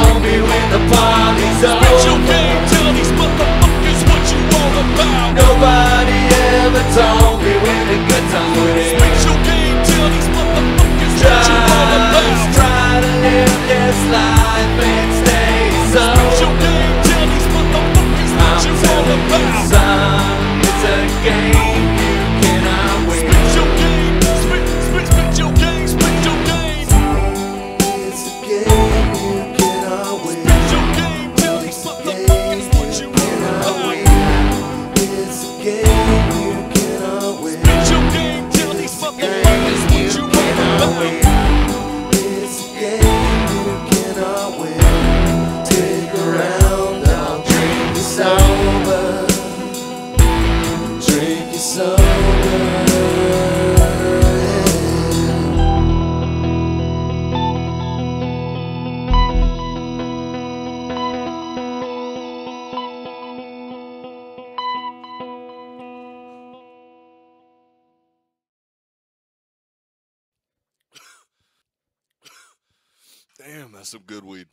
told me when the party's over. Spit your game, tell these motherfuckers what you all about. Nobody ever told me when the good times would end. Spit your game, tell these motherfuckers what you all about. Just try to live this life and stay sober. Spit your game, tell these motherfuckers what you all about. Son, it's a game you cannot win. Spit your game, spit your game, spit your game. It's a game you cannot win. Spit your game, tell these motherfuckers what you all about. It's a game you cannot win. Spit your game, tell these motherfuckers what you all about. It's a game you cannot win. Take a round, I'll drink you sober. Drink you sober. Damn, that's some good weed.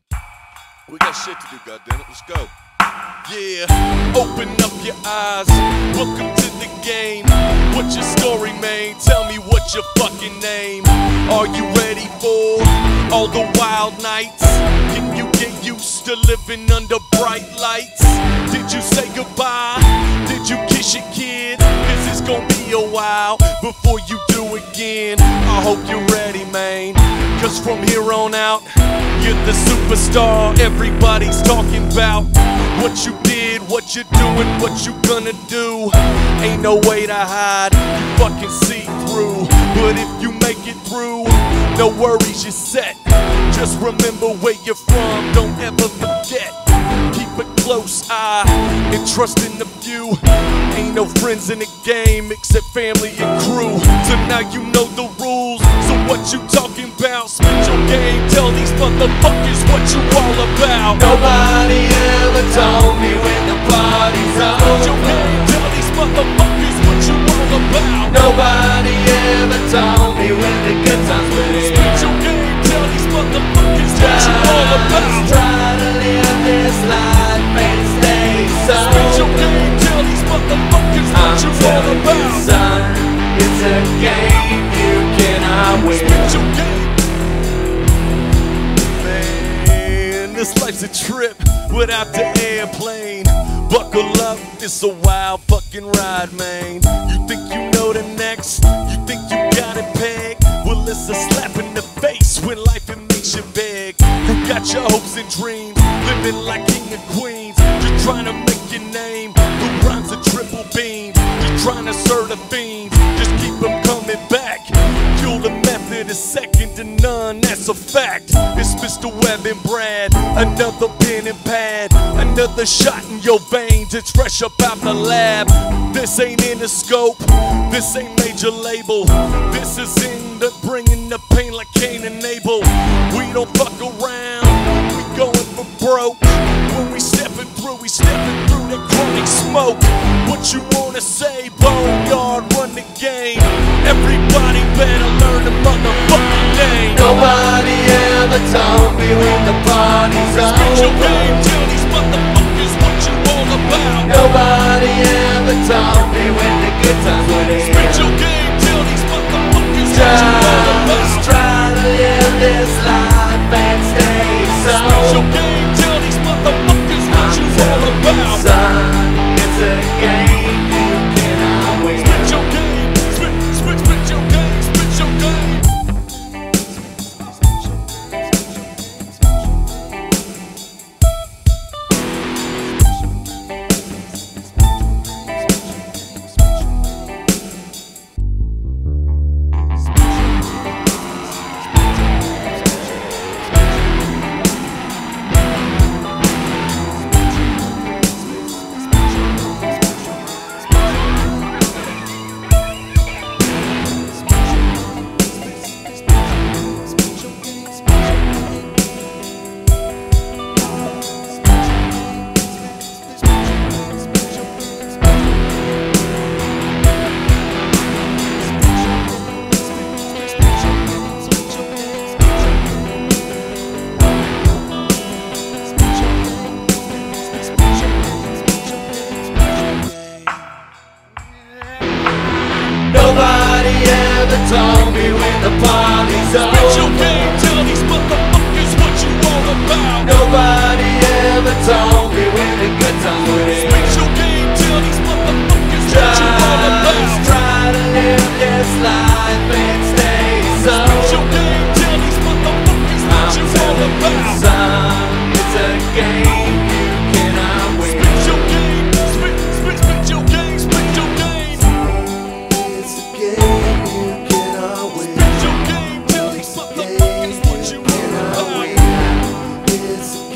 We got shit to do, goddammit. Let's go. Yeah, open up your eyes. Welcome to the game. What's your story, man? Tell me what's your fucking name. Are you ready for all the wild nights? Can you get used to living under bright lights? Did you say goodbye? Did you kiss your kid? 'Cause it's gonna be a while before you do again. I hope you're ready, man. 'Cause from here on out, you're the superstar everybody's talking about. What you did, what you're doing, what you gonna do. Ain't no way to hide, you fucking see through. But if you make it through, no worries, you're set. Just remember where you're from, don't ever forget. Keep a close eye and trust in the few. Ain't no friends in the game except family and crew. So now you know the rules, so what you talking about? Spit your game, tell these motherfuckers what you all about. Nobody ever told me when the party's over. Spit your game, tell these motherfuckers what you all about. Nobody ever told me when the good times would end. Spit your game, tell these motherfuckers what you all about. Just try to live this life and stay sober. Spit your game, tell these motherfuckers what you all about. Son, it's a game you cannot win. Spit your game. Man, this life's a trip without the airplane. Buckle up, it's a wild fucking ride, man. You think you know the next? You think you got it pegged? Well, it's a slap in the face when life it makes you beg. You got your hopes and dreams, living like king and queens. You're trying to make your name, the rhymes are triple beams. You're trying to serve the fiends, just keep them coming back. Kill the method is second to none, that's a fact. It's Mr. Webb and Brad, another pen and pad, another shot in your veins, it's fresh up out the lab. This ain't in the scope, this ain't major label. This is in the bringing the pain like Cain and Abel. We don't fuck around, we going for broke. When we stepping through the chronic smoke. What you wanna say, Boneyard, run the game. Everybody better learn the motherfucking name. Nobody ever told me when the party's over. Spit your game, tell these motherfuckers what you all about. Nobody ever told me when the good times would end. Spit your game, tell these motherfuckers what you all about. Just try to live this life and stay sober. Spit your game, tell these motherfuckers what you all about. Son, it's a game you cannot win. Spit your game, spit your game, spit your game.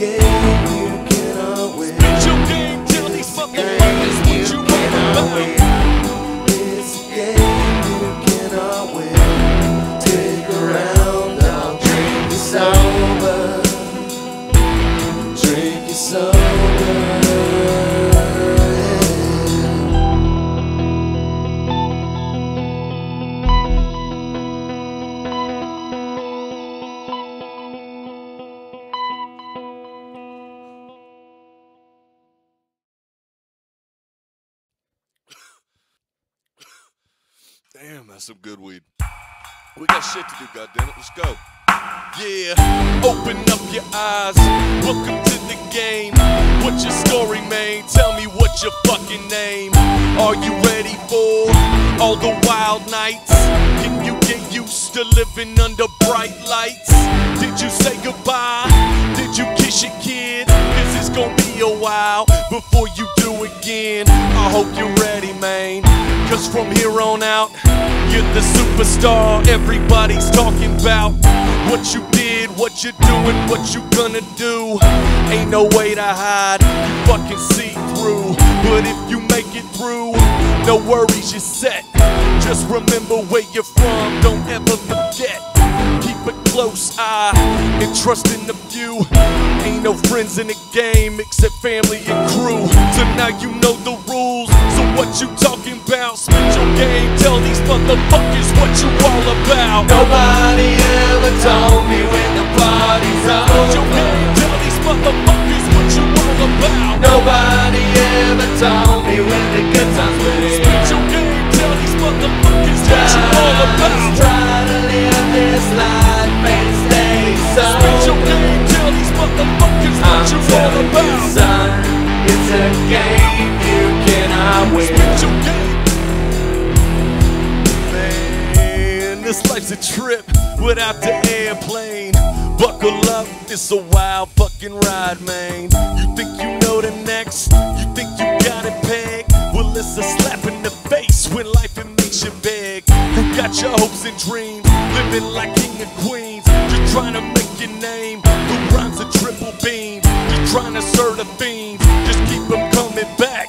game you cannot win. Spit your game, tell these motherfuckers what you all about. It's a game you cannot win. Take a round, I'll drink you sober. Drink you sober. Damn, that's some good weed. We got shit to do, goddammit. Let's go. Yeah, open up your eyes. Welcome to the game. What's your story, man? Tell me what's your fucking name. Are you ready for all the wild nights? Can you get used to living under bright lights? Did you say goodbye? Did you kiss your kid? Cause it's gonna be a while before you do again. I hope you're ready, man. Cause from here on out, you're the superstar everybody's talking about. What you did, what you're doing, what you gonna do. Ain't no way to hide, you fucking see through. But if you make it through, no worries, you're set. Just remember where you're from, don't ever forget. Keep a close eye and trust in the few. Ain't no friends in the game except family and crew. So now you know the rules, so what you talking about? Spit your game, tell these motherfuckers what you all about. Nobody ever told me when the party's over. Spit your game, tell these motherfuckers what you all about. Nobody ever told me when the good times were here. Spit your game, tell these motherfuckers what you all about. Try to live this life and stay sober. Spit your game, tell these motherfuckers what you all about. Son, it's a game you cannot win. Spit your game. Man, this life's a trip without the airplane. Buckle up, it's a wild fucking ride, man. You think you know the next? You think you got it pegged? Well, it's a slap in the face when life it makes you beg. You got your hopes and dreams, living like king and queens. Just trying to make your name, the rhymes a triple beam. Just trying to serve the fiends, just keep them coming back.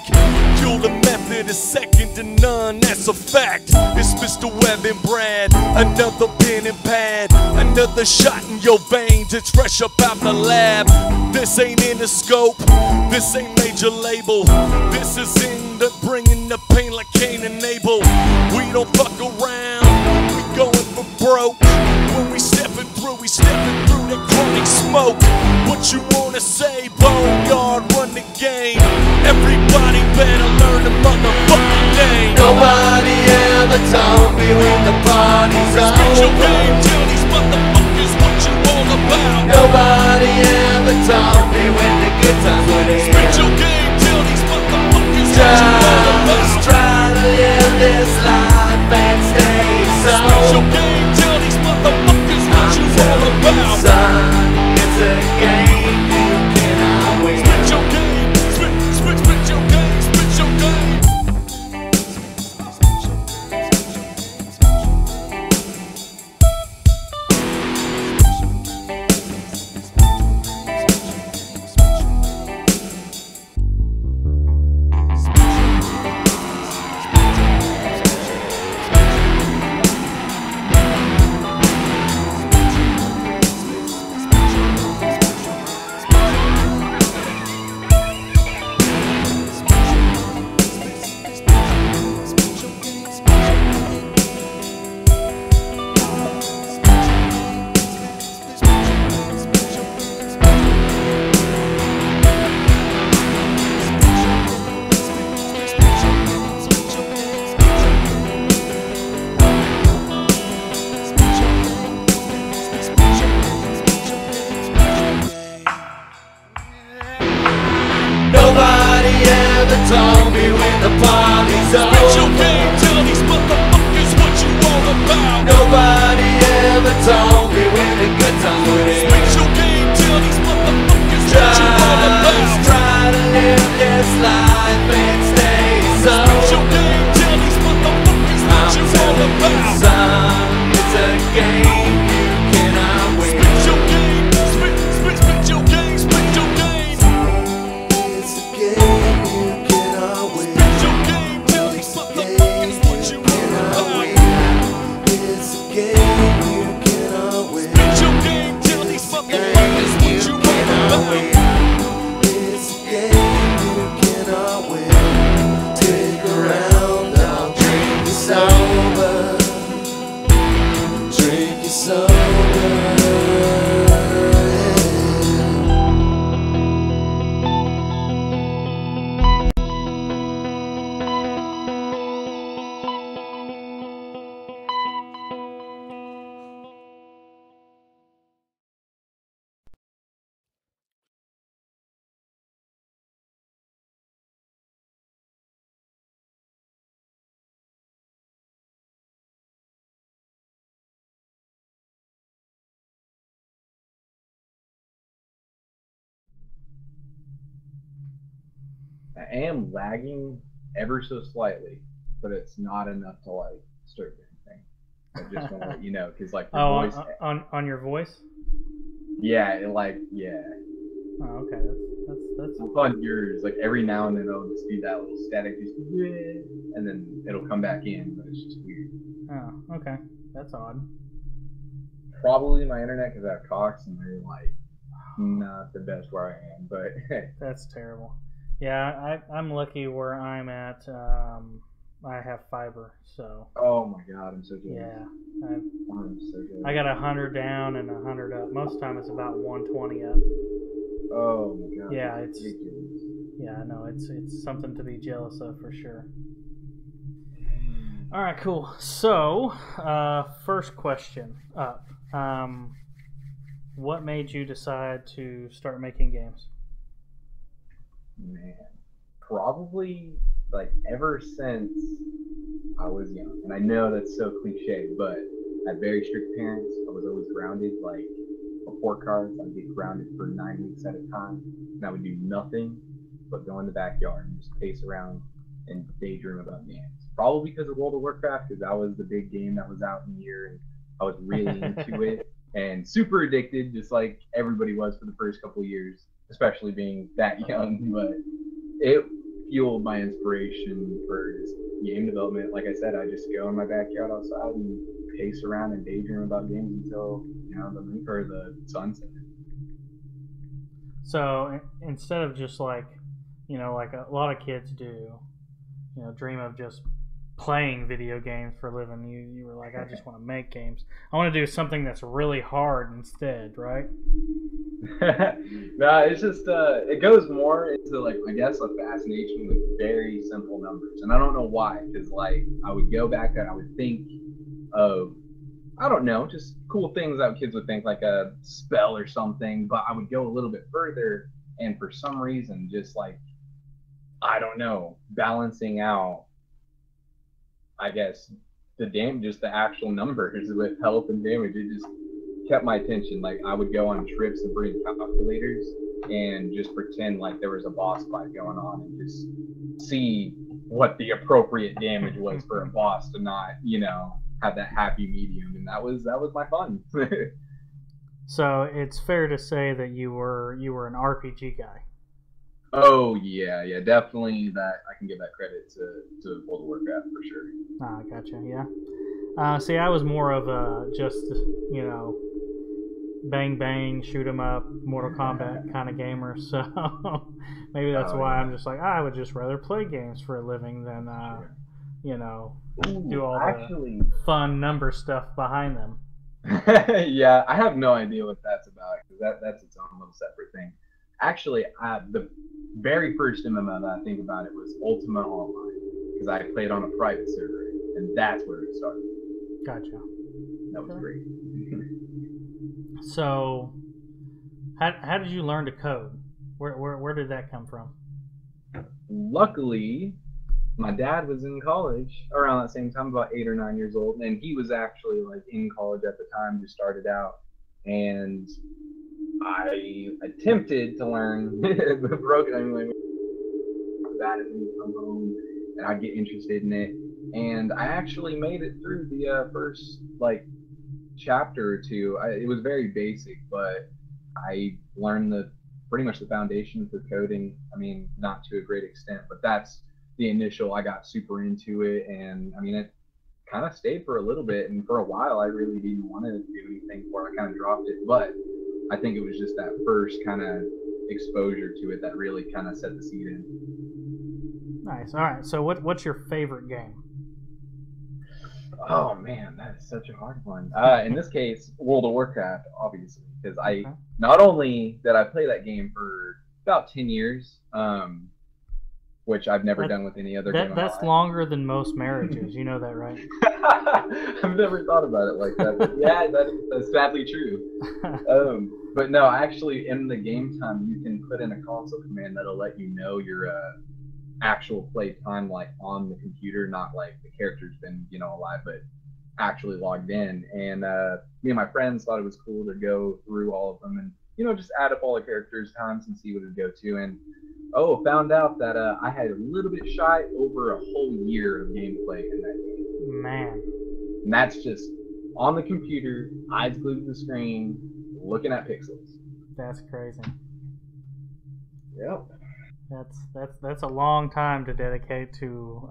Fuel the method is second to none, that's a fact. It's Mr. Webb and Brad, another pen and pad, another shot in your veins, it's fresh up out the lab. This ain't in the scope, this ain't major label. This is in the bringing the pain like Cain and Abel. We don't fuck around, we going for broke. When we stepping through that chronic smoke. What you wanna say, Boneyard, run the game. Everybody better learn the motherfucking name. Nobody ever told me when the party's over. Spit your game, tell these motherfuckers what you all about. Nobody ever told me when the good times were here. Spit your game, tell these motherfuckers what you all about. Just try to live this life and stay sober. Spit your game, tell these motherfuckers what you all about. Son, it's a game you cannot win. Spit your game, spit your game, spit your game. Nobody ever told me when the party's over. Spit your game, tell these motherfuckers what you all about. Nobody ever told me when the good times were here. Spit your game, tell these motherfuckers what you all about. Just try to live this life and stay sober. Spit your game, tell these motherfuckers what you all about. Son, it's a game you cannot win. Spit your game, spit your game, spit your I am lagging ever so slightly, but it's not enough to like disturb anything. I just want to let you know because like your voice. On your voice. Yeah, Oh, okay. That's It's on yours. Like every now and then it'll just be that little static, just and then it'll come back in, but it's just weird. Oh, okay. That's odd. Probably my internet because I have Cox and they're like not the best where I am, but That's terrible. Yeah, I'm lucky where I'm at. I have fiber, so. oh my god, I'm so jealous. Yeah, I'm so jealous. I got 100 down and 100 up. Most of the time it's about 120 up. Oh my god. Yeah, it's ridiculous. Yeah, no, it's something to be jealous of for sure. All right, cool. So, first question up. What made you decide to start making games? Man, probably like ever since I was young. And I know that's so cliche, but I had very strict parents. I was always grounded. Like report cards, I'd get grounded for 9 weeks at a time. And I would do nothing but go in the backyard and just pace around and daydream about games. Probably because of World of Warcraft, because that was the big game that was out in the year, and I was really into it and super addicted, just like everybody was for the first couple of years, especially being that young. But it fueled my inspiration for just game development. Like I said, I just go in my backyard outside and pace around and daydream about games until the moon or the sunset. So instead of just like like a lot of kids do, dream of just playing video games for a living, you were like, I just want to make games. I want to do something that's really hard instead, right? No, it's just it goes more into like I guess a fascination with very simple numbers, and I don't know why, because like I would go back and I would think of I don't know, just cool things that kids would think, like a spell or something, but I would go a little bit further, and for some reason, just like I don't know, balancing out, I guess, just the actual numbers with health and damage, it just kept my attention. Like I would go on trips and bring calculators and just pretend like there was a boss fight going on and just see what the appropriate damage was for a boss to not, have that happy medium, and that was my fun. So it's fair to say that you were an RPG guy. Oh yeah, definitely. That I can give that credit to World of Warcraft for sure. Ah, gotcha. Yeah. See, I was more of a just bang bang, shoot 'em up, Mortal Kombat kind of gamer. So maybe that's why I'm just like I would just rather play games for a living than do all the fun number stuff behind them. Yeah, I have no idea what that's about, because that's its own little separate thing. Actually, the very first MMO that I think about it was Ultima Online, because I played on a private server, and that's where it started. Gotcha. That was great. So, how did you learn to code? Where did that come from? Luckily, my dad was in college around that same time, about 8 or 9 years old, and he was actually like in college at the time, just started out, and I attempted to learn the programming language that and then come home and I'd get interested in it, and I actually made it through the first like chapter or two. It was very basic, but I learned pretty much the foundation for coding. I mean, not to a great extent, but that's the initial. I got super into it, and I mean it kind of stayed for a little bit, and for a while I really didn't want to do anything for it. I kind of dropped it, but I think it was just that first kind of exposure to it that really kind of set the seed in. Nice. All right. So what's your favorite game? Oh man, that is such a hard one. In this case, World of Warcraft, obviously, because not only did I play that game for about 10 years, which I've never done with any other game. That's longer than most marriages. You know that, right? I've never thought about it like that, but yeah, that's sadly true. But no, actually, in the game time, you can put in a console command that'll let you know your actual play time, like on the computer, not like the character's been alive, but actually logged in. And me and my friends thought it was cool to go through all of them and just add up all the characters' times and see what it'd go to. And Oh, found out that I had a little bit shy over a whole year of gameplay in that game. Man, And that's just on the computer, eyes glued to the screen, looking at pixels. that's crazy. Yep. That's a long time to dedicate to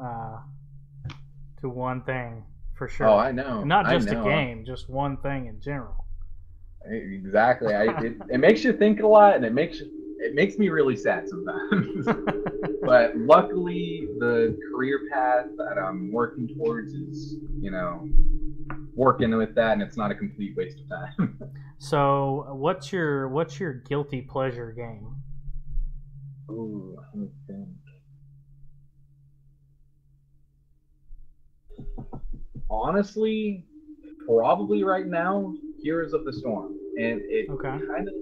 one thing for sure. Oh, I know. And not just I know. a game, just one thing in general. Exactly. It makes you think a lot, and it makes me really sad sometimes. But luckily, the career path that I'm working towards is, working with that, and it's not a complete waste of time. So, what's your guilty pleasure game? Ooh, let me think. Honestly, probably right now, Heroes of the Storm. And it kind of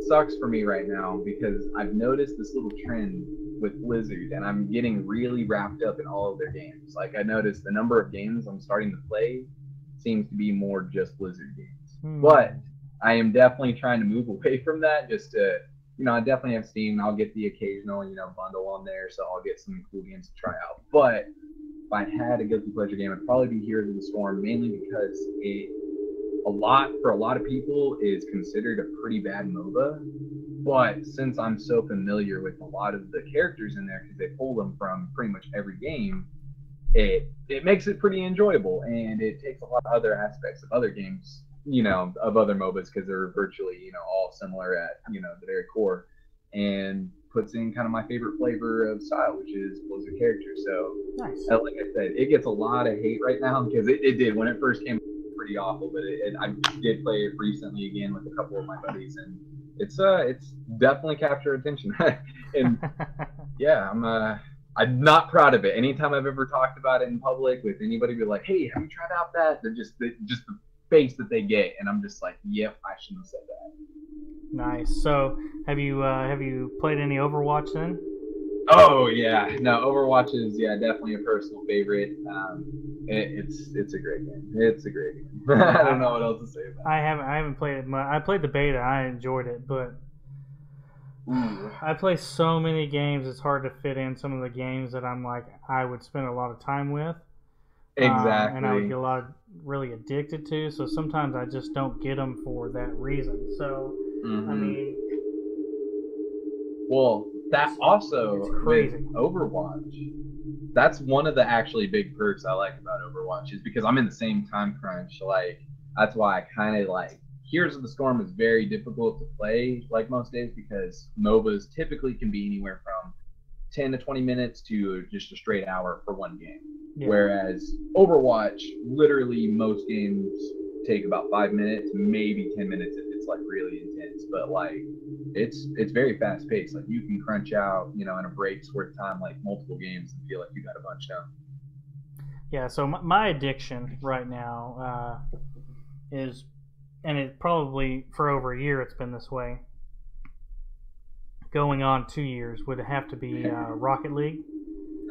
sucks for me right now because I've noticed this little trend with Blizzard, and I'm getting really wrapped up in all of their games. Like, I noticed the number of games I'm starting to play seems to be more just Blizzard games. But I am definitely trying to move away from that just to, I definitely have Steam. I'll get the occasional, bundle on there, so I'll get some cool games to try out. But if I had a guilty pleasure game, it'd probably be Heroes of the Storm, mainly because for a lot of people, is considered a pretty bad MOBA. But since I'm so familiar with a lot of the characters in there, because they pull them from pretty much every game, it makes it pretty enjoyable, and it takes a lot of other aspects of other games, of other MOBAs, because they're virtually, all similar at, the very core, and puts in kind of my favorite flavor of style, which is Blizzard characters. So, nice. Like I said, it gets a lot of hate right now because it did when it first came. Pretty awful, but I did play it recently again with a couple of my buddies, and it's definitely captured attention. And yeah, I'm not proud of it. Anytime I've ever talked about it in public with anybody, be like, "Hey, have you tried out that?" They're just the face that they get, and I'm just like, "Yep, I shouldn't have said that." Nice. So, have you played any Overwatch then? Oh yeah, no, Overwatch is definitely a personal favorite. It's a great game. It's a great game. I don't know what else to say about it. I haven't played it much. I played the beta. I enjoyed it, but I play so many games. It's hard to fit in some of the games that I'm like I would spend a lot of time with. Exactly. And I would get really addicted to. So sometimes I just don't get them for that reason. So I mean, well, that also it's crazy. With Overwatch, that's one of the actually big perks I like about Overwatch is because I'm in the same time crunch. Like, that's why I kind of like Heroes of the Storm is very difficult to play like most days because MOBAs typically can be anywhere from 10 to 20 minutes to just a straight hour for one game. Yeah. Whereas Overwatch, literally most games take about 5 minutes, maybe 10 minutes if it's like really intense. But like it's very fast paced. Like you can crunch out, in a break's worth of time, like multiple games and feel like you got a bunch done. Yeah, so my addiction right now is, and it probably for over a year it's been this way, going on 2 years, would have to be Rocket League.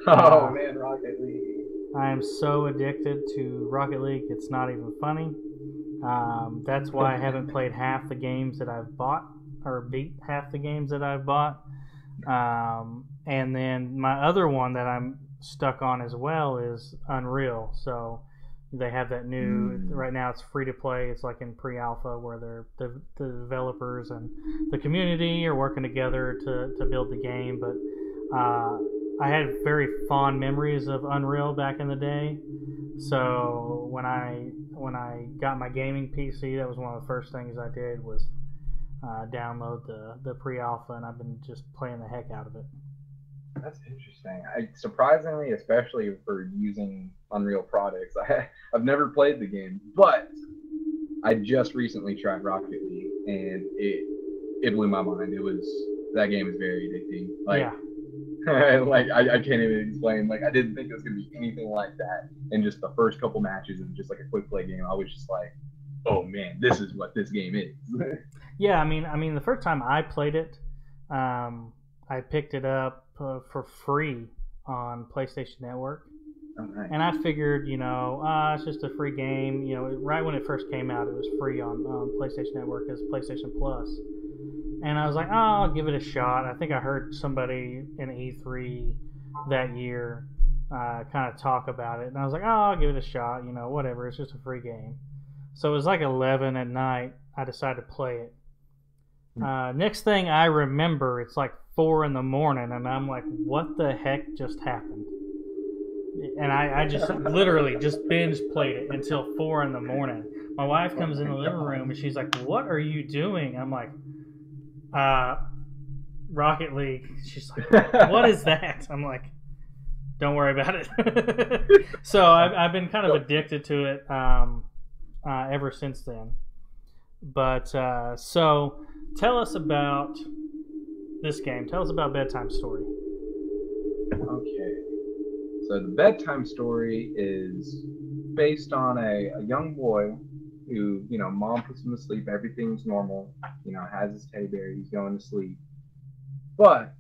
Oh man, Rocket League. I am so addicted to Rocket League, it's not even funny. That's why I haven't played half the games that I've bought, or beat half the games that I've bought. And then my other one that I'm stuck on as well is Unreal. So they have that new, right now it's free to play. It's like in pre-alpha where the developers and the community are working together to build the game. But I had very fond memories of Unreal back in the day. So when I got my gaming PC, that was one of the first things I did was download the pre-alpha, and I've been just playing the heck out of it. That's interesting. Surprisingly, especially for using Unreal products, I've never played the game, but I just recently tried Rocket League, and it blew my mind. That game is very addicting. Like, yeah. Like I can't even explain. Like I didn't think it was gonna be anything like that. And just the first couple matches and just like a quick play game, I was just like, oh man, this is what this game is. Yeah, I mean, the first time I played it, I picked it up for free on PlayStation Network. Oh, nice. And I figured, it's just a free game. Right when it first came out, it was free on PlayStation Network as PlayStation Plus. And I was like, oh, I'll give it a shot. I think I heard somebody in E3 that year kind of talk about it. And I was like, oh, I'll give it a shot. You know, whatever. It's just a free game. So it was like 11 at night. I decided to play it. Next thing I remember, it's like 4 in the morning. And I'm like, what the heck just happened? And I just literally just binge played it until 4 in the morning. My wife comes in the living room and she's like, what are you doing? I'm like, Rocket League. She's like, what is that? I'm like, don't worry about it. So I've been kind of addicted to it ever since then. But so tell us about this game. Tell us about Bedtime Story. Okay. So the Bedtime Story is based on a young boy who, you know, mom puts him to sleep, everything's normal, you know, has his teddy bear, he's going to sleep. But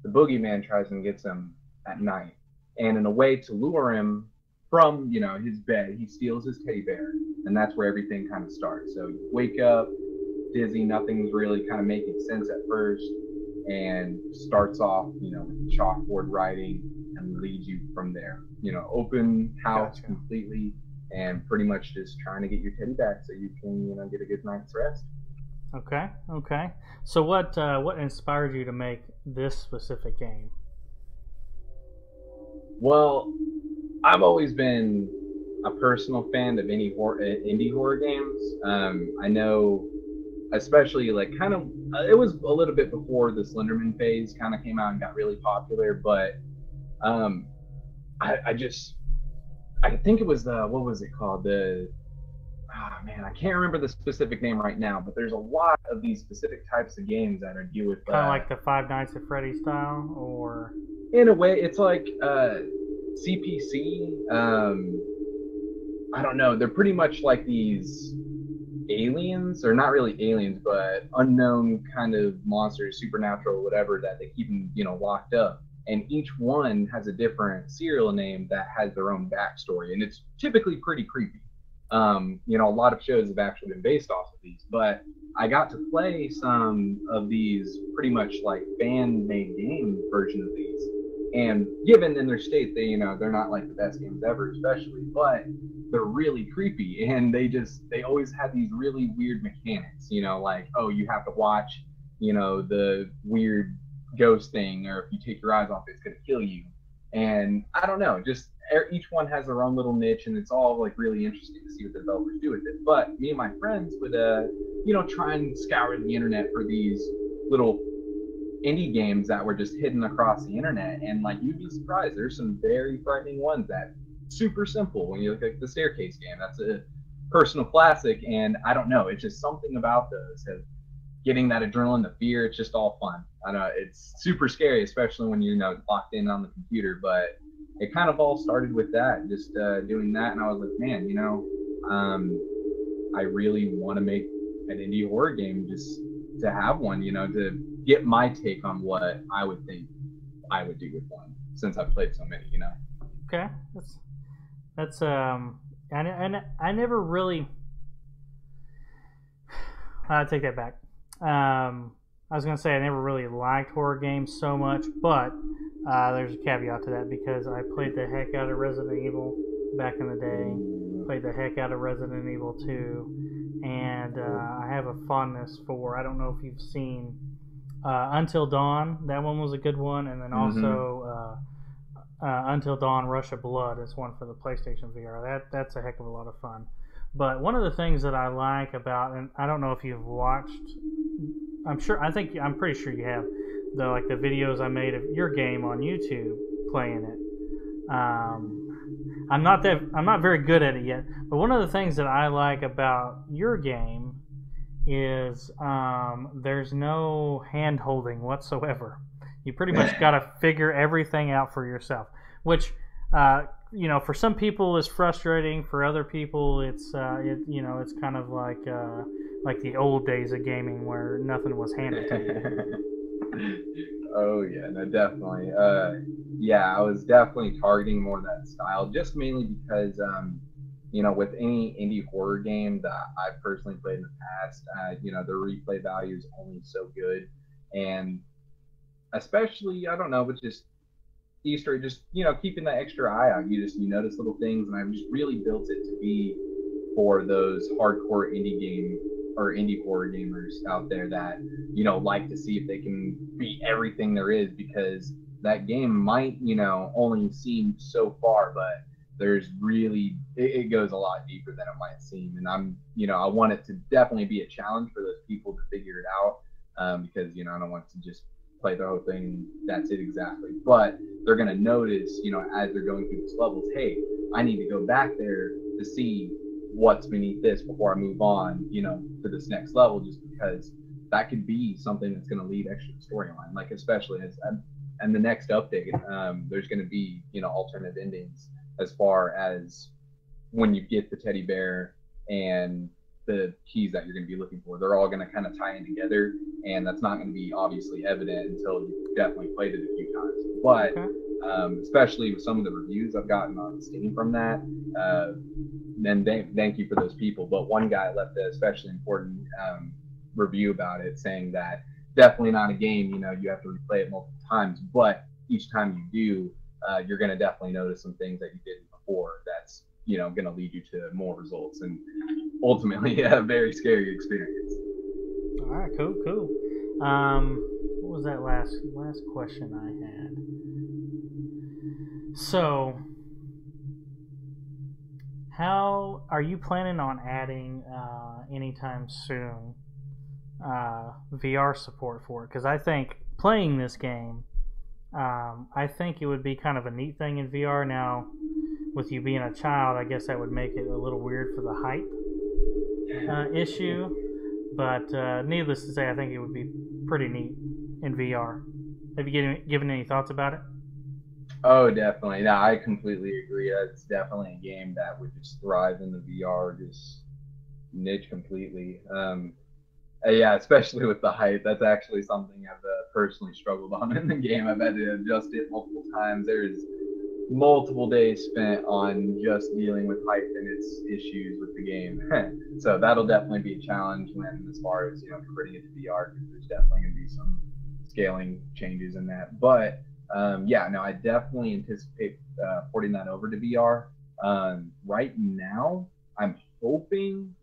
the boogeyman tries and gets him at night. And in a way to lure him from, you know, his bed, he steals his teddy bear. And that's where everything kind of starts. So you wake up, dizzy, nothing's really kind of making sense at first, and starts off, you know, with chalkboard writing and leads you from there. You know, open house completely, and pretty much just trying to get your teddy back so you can, you know, get a good night's rest. Okay, okay. So what inspired you to make this specific game? Well, I've always been a personal fan of indie horror games. I know, especially like kind of, it was a little bit before the Slenderman phase kind of came out and got really popular, but I think it was what was it called? I can't remember the specific name right now, but there's a lot of these specific types of games that are deal with kind of like the Five Nights at Freddy's style, or in a way, it's like CPC. I don't know. They're pretty much like these aliens, or not really aliens, but unknown kind of monsters, supernatural, whatever, that they keep them, you know, locked up. And each one has a different serial name that has their own backstory, and it's typically pretty creepy. You know, a lot of shows have actually been based off of these, but I got to play some of these pretty much like fan-made game version of these. And given in their state, they, you know, they're not like the best games ever, especially, but they're really creepy, and they always have these really weird mechanics, you know, like, oh, you have to watch, you know, the weird ghost thing, or if you take your eyes off, it's gonna kill you. And I don't know, just each one has their own little niche, and it's all like really interesting to see what the developers do with it. But me and my friends would, you know, try and scour the internet for these little indie games that were just hidden across the internet, and like, you'd be surprised, there's some very frightening ones that super simple. When you look at the Staircase game, that's a personal classic, and I don't know, it's just something about those of getting that adrenaline, the fear. It's just all fun. I know it's super scary, especially when you're, you know, locked in on the computer, but it kind of all started with that, just doing that. And I was like, man, you know, I really want to make an indie horror game, just to have one, you know, to get my take on what I would think I would do with one, since I've played so many, you know. Okay, that's I never really. I take that back. I was gonna say I never really liked horror games so much, but there's a caveat to that, because I played the heck out of Resident Evil back in the day. Played the heck out of Resident Evil 2, and I have a fondness for, I don't know if you've seen Until Dawn. That one was a good one, and then also Until Dawn Rush of Blood is one for the PlayStation VR. That's a heck of a lot of fun. But one of the things that I like about, and I don't know if you've watched, I'm pretty sure you have, the videos I made of your game on YouTube playing it. I'm not very good at it yet, but one of the things that I like about your game is there's no hand holding whatsoever. You pretty much got to figure everything out for yourself, which you know, for some people is frustrating. For other people, it's it's kind of like the old days of gaming where nothing was handed to you. Oh yeah, no, definitely. Yeah, I was definitely targeting more that style, just mainly because with any indie horror game that I've personally played in the past, the replay value is only so good, and especially I don't know, but just Easter, just keeping that extra eye out. You notice little things, and I've just really built it to be for those hardcore indie game or indie horror gamers out there that like to see if they can beat everything there is, because that game might only seem so far, but there's really it goes a lot deeper than it might seem, and I want it to definitely be a challenge for those people to figure it out, because I don't want to just play the whole thing, that's it exactly, but they're going to notice as they're going through these levels, hey, I need to go back there to see what's beneath this before I move on to this next level, just because that could be something that's going to lead extra storyline, like especially as and the next update, there's going to be alternate endings as far as when you get the teddy bear and the keys that you're going to be looking for. They're all going to kind of tie in together, and that's not going to be obviously evident until you've definitely played it a few times. But especially with some of the reviews I've gotten on Steam from that, then thank you for those people. But one guy left an especially important review about it, saying that definitely not a game you have to replay it multiple times, but each time you do, you're going to definitely notice some things that you didn't before that's going to lead you to more results, and ultimately a very scary experience. All right, cool. What was that last question I had? So, how are you planning on adding anytime soon VR support for it? Because I think playing this game, I think it would be kind of a neat thing in VR. Now, with you being a child, I guess that would make it a little weird for the height issue. But needless to say, I think it would be pretty neat in VR. Have you given any thoughts about it? Oh, definitely. No, I completely agree. It's definitely a game that would just thrive in the VR, just niche completely. Yeah, especially with the height. That's actually something I've personally struggled on in the game. I've had to adjust it multiple times. There's multiple days spent on just dealing with height and its issues with the game. So that'll definitely be a challenge when, as far as converting it to VR, because there's definitely going to be some scaling changes in that. But I definitely anticipate porting that over to VR. Right now, I'm hoping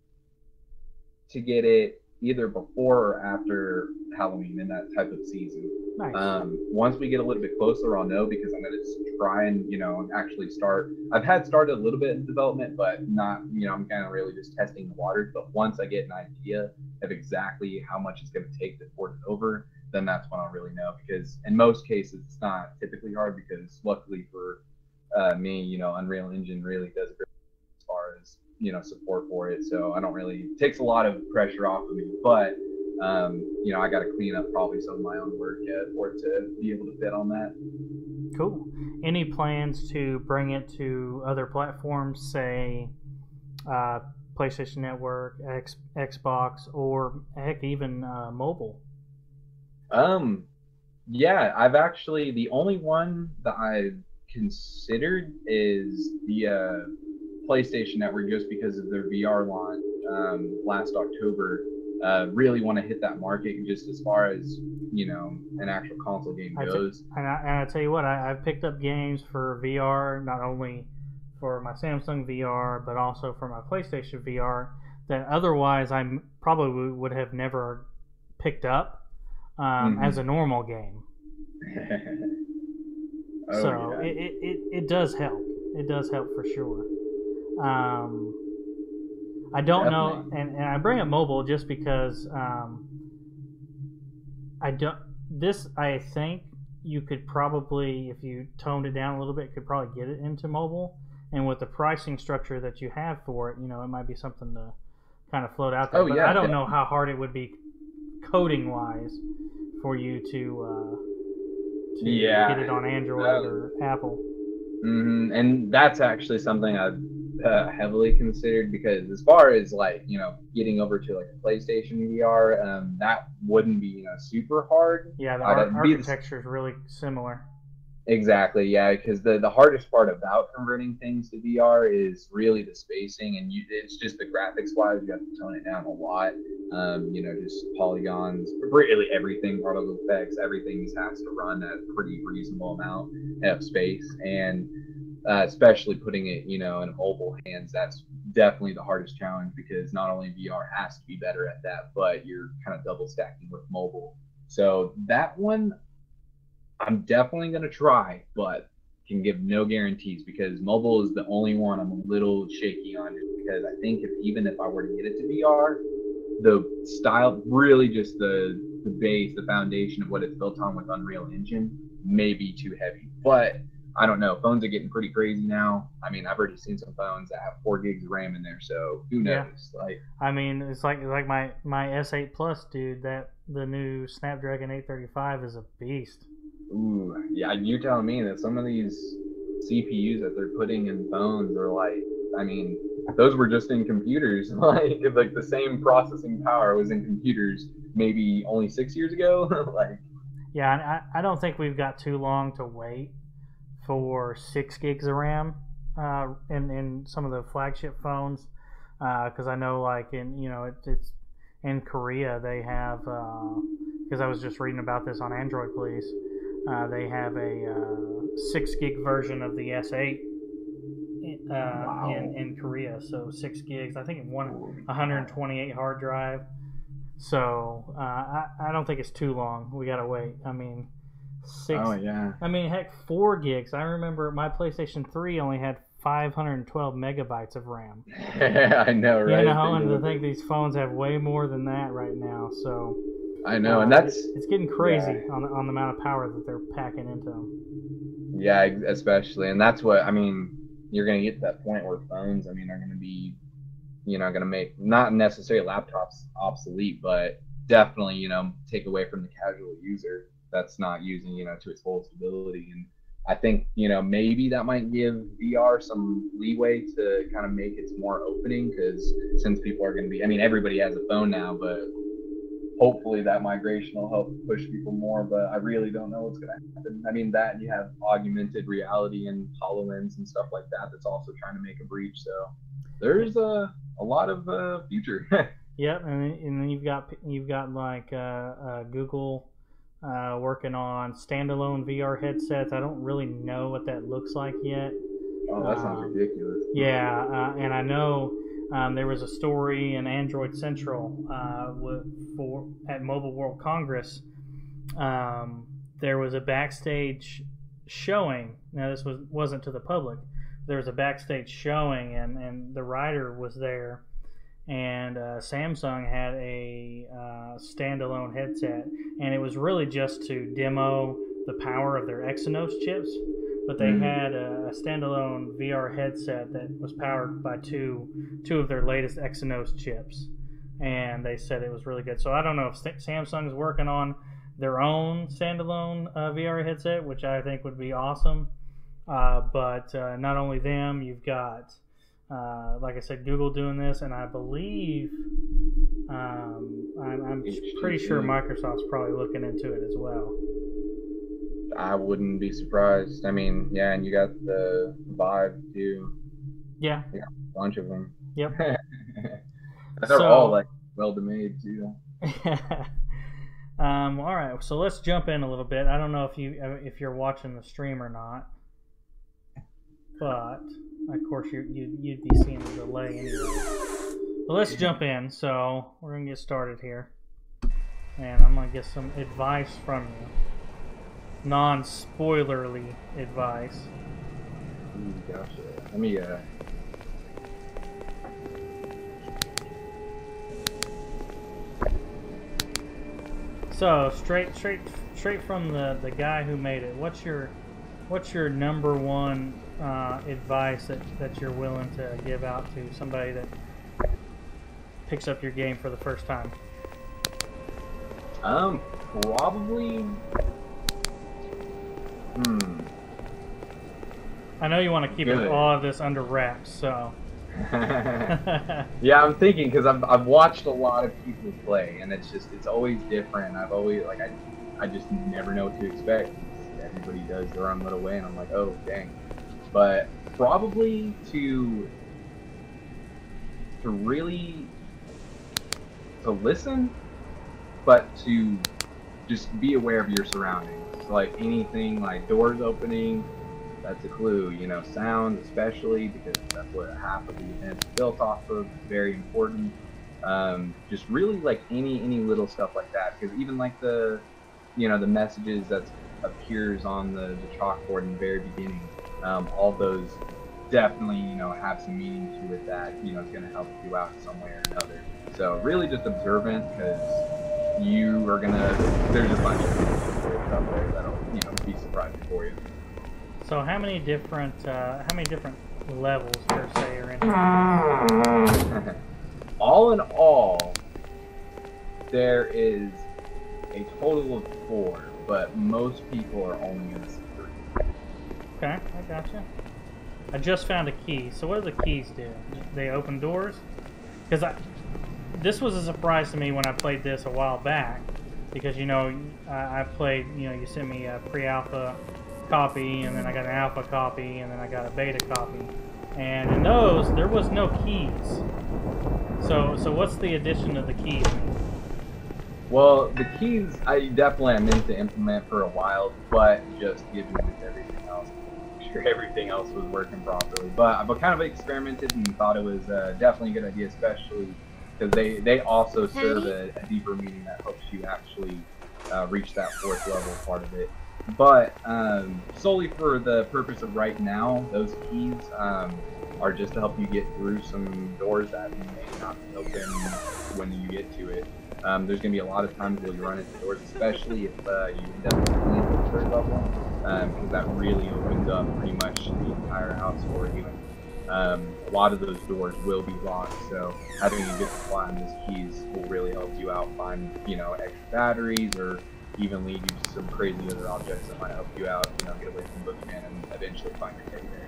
to get it either before or after Halloween in that type of season. Nice. Once we get a little bit closer, I'll know, because I'm going to try and actually start. I've started a little bit in development, but not I'm kind of really just testing the waters. But once I get an idea of exactly how much it's going to take to port it over, then that's when I'll really know. Because in most cases, it's not typically hard, because luckily for me, Unreal Engine really does great as far as support for it. So I don't really, it takes a lot of pressure off of me. But I got to clean up probably some of my own work for it to be able to fit on that. Cool. Any plans to bring it to other platforms, say PlayStation Network, Xbox, or heck, even mobile? Yeah, I've actually, the only one that I've considered is the PlayStation Network, just because of their VR launch last October. Really want to hit that market, just as far as an actual console game goes. And I tell you what, I've picked up games for VR, not only for my Samsung VR, but also for my PlayStation VR, that otherwise I probably would have never picked up as a normal game. So yeah. It does help. It does help for sure. I don't know, and I bring up mobile just because I think you could probably, if you toned it down a little bit, could probably get it into mobile. And with the pricing structure that you have for it, it might be something to kind of float out there. But I don't know how hard it would be coding wise for you to get it on Android or Apple. And that's actually something I've heavily considered, because as far as getting over to a PlayStation VR, that wouldn't be super hard. Yeah, the architecture is really similar. Exactly, yeah, because the hardest part about converting things to VR is really the spacing, and it's just the graphics wise, you have to tone it down a lot. Just polygons, really everything, particle effects, everything just has to run at a pretty reasonable amount of space, and especially putting it, in a mobile hands, that's definitely the hardest challenge because not only VR has to be better at that, but you're kind of double stacking with mobile. So that one I'm definitely going to try, but can give no guarantees because mobile is the only one I'm a little shaky on just because I think even if I were to get it to VR, the style, really just the base, the foundation of what it's built on with Unreal Engine may be too heavy. But I don't know. Phones are getting pretty crazy now. I mean, I've already seen some phones that have 4 gigs of RAM in there, so who knows? Yeah. I mean, it's like my S8 Plus, dude. That the new Snapdragon 835 is a beast. Ooh, yeah, you're telling me that some of these CPUs that they're putting in phones are I mean, those were just in computers. Like the same processing power was in computers maybe only 6 years ago. Yeah, I don't think we've got too long to wait for 6 gigs of RAM in some of the flagship phones, because I know it's in Korea they have, because I was just reading about this on Android Please. They have a 6 gig version of the S8 in Korea, so 6 gigs. I think 128 hard drive. So I don't think it's too long. We gotta wait. I mean, 6. Oh yeah. I mean, heck, 4 gigs. I remember my PlayStation 3 only had 512 megabytes of RAM. I know, right? And to think these phones have way more than that right now. So. I know, and it's getting crazy on the amount of power that they're packing into them. Yeah, especially, and that's what I mean. You're going to get to that point where phones, I mean, are going to be, going to make not necessarily laptops obsolete, but definitely, take away from the casual user that's not using, to its full stability. And I think, maybe that might give VR some leeway to kind of make it more opening because since people are going to be, I mean, everybody has a phone now, but hopefully that migration will help push people more, but I really don't know what's going to happen. I mean, that you have augmented reality and HoloLens and stuff like that that's also trying to make a breach. So there's a lot of future. Yep, and then you've got like Google working on standalone VR headsets. I don't really know what that looks like yet. Oh, that sounds ridiculous. Yeah, and I know there was a story in Android Central at Mobile World Congress. There was a backstage showing. Now this wasn't to the public. There was a backstage showing, and the writer was there. And Samsung had a standalone headset, and it was really just to demo the power of their Exynos chips. But they had a standalone VR headset that was powered by two of their latest Exynos chips, and they said it was really good. So I don't know if Samsung is working on their own standalone VR headset, which I think would be awesome. But not only them, you've got, like I said, Google doing this, and I believe I'm pretty sure Microsoft's probably looking into it as well. I wouldn't be surprised. I mean, yeah, and you got the Vive too. Yeah. You got a bunch of them. Yep. They're all well made too. All right, so let's jump in a little bit. I don't know if you're watching the stream or not, but of course you'd be seeing the delay anyway. But let's jump in. So we're gonna get started here, and I'm gonna get some advice from you. Non-spoilerly advice. Gotcha. Let me So straight from the guy who made it. What's your number one advice that you're willing to give out to somebody that picks up your game for the first time? Probably. I know you want to keep all of this under wraps, so. Yeah, I'm thinking because I've watched a lot of people play, and it's always different. I've always I just never know what to expect. everybody does their own little way, and I'm like, oh dang. But probably to really listen, but to just be aware of your surroundings. So like anything like doors opening, that's a clue. You know, sound especially, because that's what half of the event's built off of. Very important. Just really like any little stuff like that, because even like the messages that appears on the chalkboard in the very beginning, all those definitely have some meaning to it that is going to help you out some way or another. So really just observant, because you are there's a bunch of things out there that'll be surprising for you. So how many different levels per se are in here? All in all, there is a total of 4, but most people are only going to see 3. Okay, I gotcha. I just found a key. So what do the keys do? They open doors? Because this was a surprise to me when I played this a while back, because I played, you sent me a pre-alpha copy, and then I got an alpha copy, and then I got a beta copy, and in those there was no keys. So what's the addition of the keys mean? Well, the keys I definitely meant to implement for a while, but just given with everything else, make sure everything else was working properly. But I've kind of experimented and thought it was definitely a good idea, especially because they also serve a deeper meaning that helps you actually reach that 4th level part of it. But solely for the purpose of right now, those keys are just to help you get through some doors that may not be open when you get to it. There's going to be a lot of times where you run into doors, especially if you end up in the 3rd level, because that really opens up pretty much the entire house for you. And a lot of those doors will be locked, so having a good supply on those keys will really help you out find, extra batteries, or even lead you to some crazy other objects that might help you out, get away from Boogeyman and eventually find your teddy bear.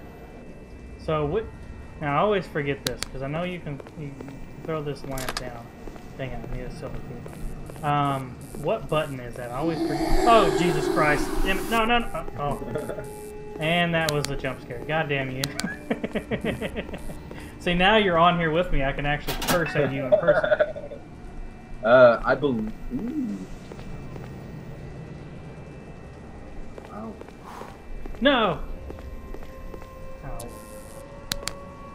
So now I always forget this, because I know you can throw this lamp down. Dang it, I need a silver key. What button is that? I always forget. Oh, Jesus Christ. Damn it. No. Oh. And that was a jump scare. God damn you. See, now you're on here with me. I can actually curse at you in person. I believe... Ooh. Wow. No! Oh.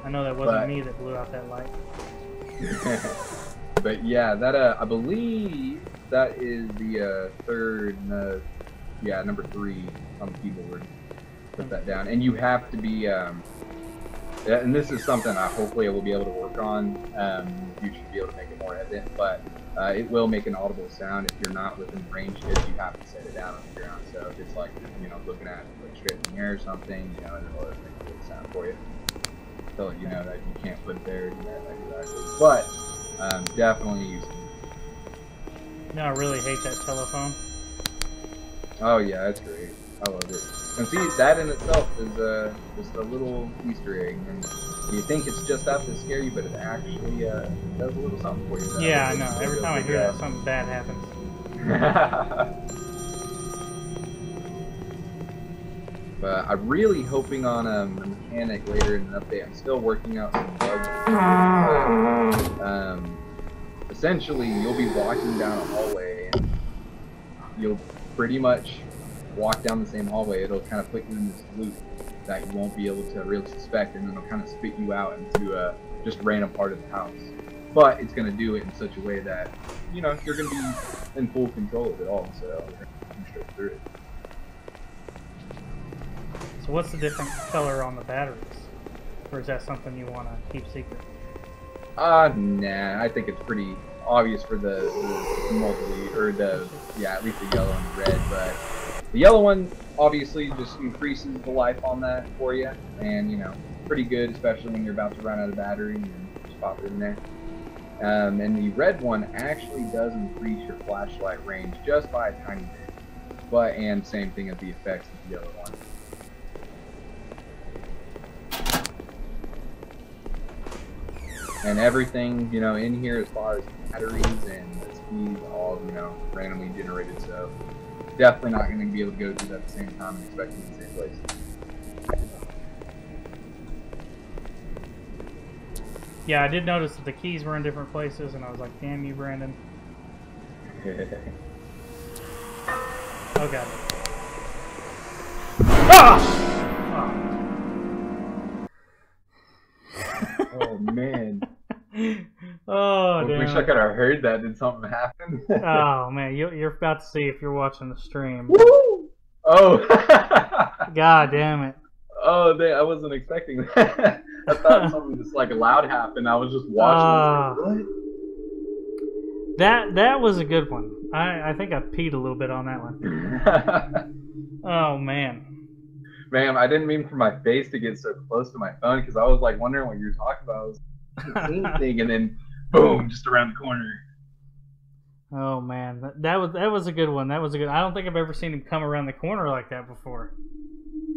I know that wasn't me that blew out that light. But yeah, that I believe that is the 3rd, number 3 on the keyboard. Put that down, and you have to be, and this is something hopefully I will be able to work on in the future to be able to make it more evident, but it will make an audible sound if you're not within range, because you have to set it down on the ground. So if it's like, looking at like straight in the air or something, and it'll make a good sound for you. So you know that you can't put it there, exactly. But definitely use it. No, I really hate that telephone. Oh yeah, that's great. I love it. And see, that in itself is just a little Easter egg. And you think it's just out to scare you, but it actually does a little something for you. Yeah, I know. Every time I hear that, something bad happens. But I'm really hoping on a mechanic later in an update. I'm still working out some bugs. Essentially, you'll be walking down a hallway, and you'll pretty much walk down the same hallway. It'll kind of put you in this loop that you won't be able to really suspect, and then it'll kind of spit you out into just random part of the house. But it's going to do it in such a way that, you're going to be in full control of it all, so you're going to be straight through it. So what's the different color on the batteries? Or is that something you want to keep secret? Nah, I think it's pretty obvious for the multi, or at least the yellow and the red, but the yellow one obviously just increases the life on that for you, and pretty good, especially when you're about to run out of battery and just pop it in there. And the red one actually does increase your flashlight range just by a tiny bit, and same thing as the effects of the yellow one. And everything, in here as far as batteries and the speed, all, randomly generated, so definitely not going to be able to go through that at the same time and expect them in the same place. Yeah, I did notice that the keys were in different places, and I was like, damn you, Brandon. Oh, God. Oh, man. Oh, I damn. wish I could have heard that. Did something happen? Oh, man. You're about to see if you're watching the stream. Woo! Oh. God damn it. Oh, I wasn't expecting that. I thought something just like loud happened. I was just watching. I was like, what? That was a good one. I think I peed a little bit on that one. Oh, man. Man, I didn't mean for my face to get so close to my phone because I was like wondering what you were talking about. I was seeing thing, and then boom, just around the corner. Oh man, that was a good one. That was a good. I don't think I've ever seen him come around the corner like that before.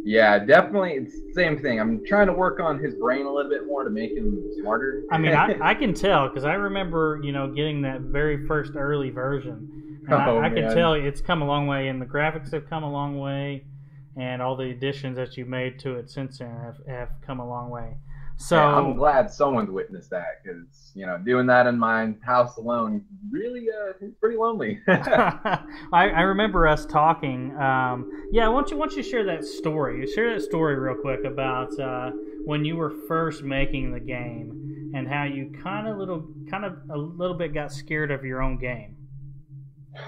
Yeah, definitely. It's the same thing. I'm trying to work on his brain a little bit more to make him smarter. I mean, I can tell because I remember, getting that very first early version. And I can tell it's come a long way, and the graphics have come a long way, and all the additions that you've made to it since then have come a long way. So yeah, I'm glad someone's witnessed that because doing that in my house alone really it's pretty lonely. I remember us talking. Yeah, why don't you share that story? Share that story real quick about when you were first making the game and how you kind of a little bit got scared of your own game.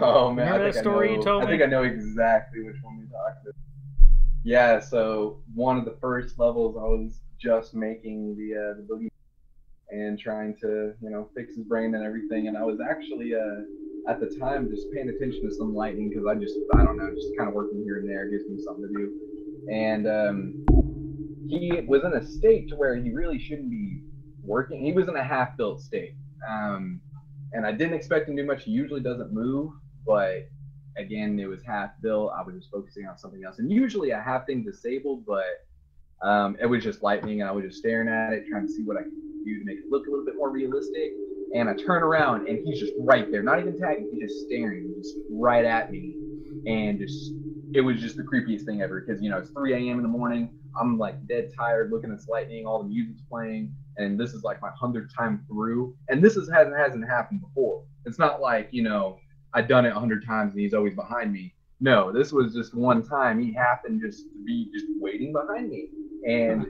Oh man, remember that story you told me? I think I know exactly which one we talked about. Yeah, so one of the first levels I was just making the boogie and trying to fix his brain and everything, and I was actually at the time just paying attention to some lightning because I don't know, just kind of working here and there, gives me something to do. And he was in a state to where he really shouldn't be working. He was in a half-built state, and I didn't expect him to do much. He usually doesn't move, but again, it was half-built. I was just focusing on something else, and usually I have things disabled, but it was just lightning, and I was just staring at it, trying to see what I could do to make it look a little bit more realistic. And I turn around, and he's just right there, not even tagging, he's just staring, just right at me. And it was just the creepiest thing ever, because it's 3 a.m. in the morning. I'm like dead tired, looking at this lightning, all the music's playing, and this is like my 100th time through. And this hasn't happened before. It's not like I've done it 100 times and he's always behind me. No, this was just one time. He happened just to be just waiting behind me. And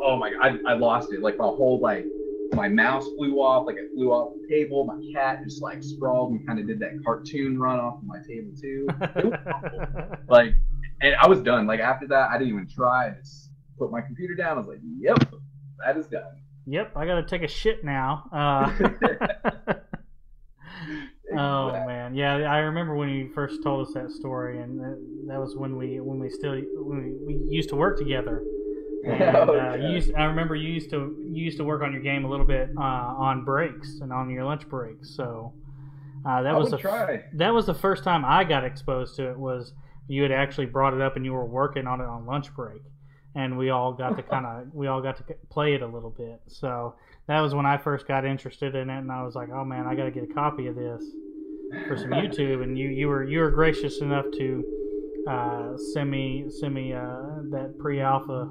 oh my God, I lost it. Like my mouse flew off, like it flew off the table. My cat just like sprawled and kind of did that cartoon run off of my table too. It was awful. And I was done. Like after that, I didn't even try. I just put my computer down. I was like, yep, that is done. Yep, I got to take a shit now. Oh man, yeah, I remember when you first told us that story, and that was when we used to work together. And, I remember you used to work on your game a little bit on breaks and on your lunch breaks. So that was the first time I got exposed to it. Was you had actually brought it up and you were working on it on lunch break, and we all got to play it a little bit. So that was when I first got interested in it, and I was like, oh man, I got to get a copy of this for some YouTube. And you were gracious enough to send me that pre-alpha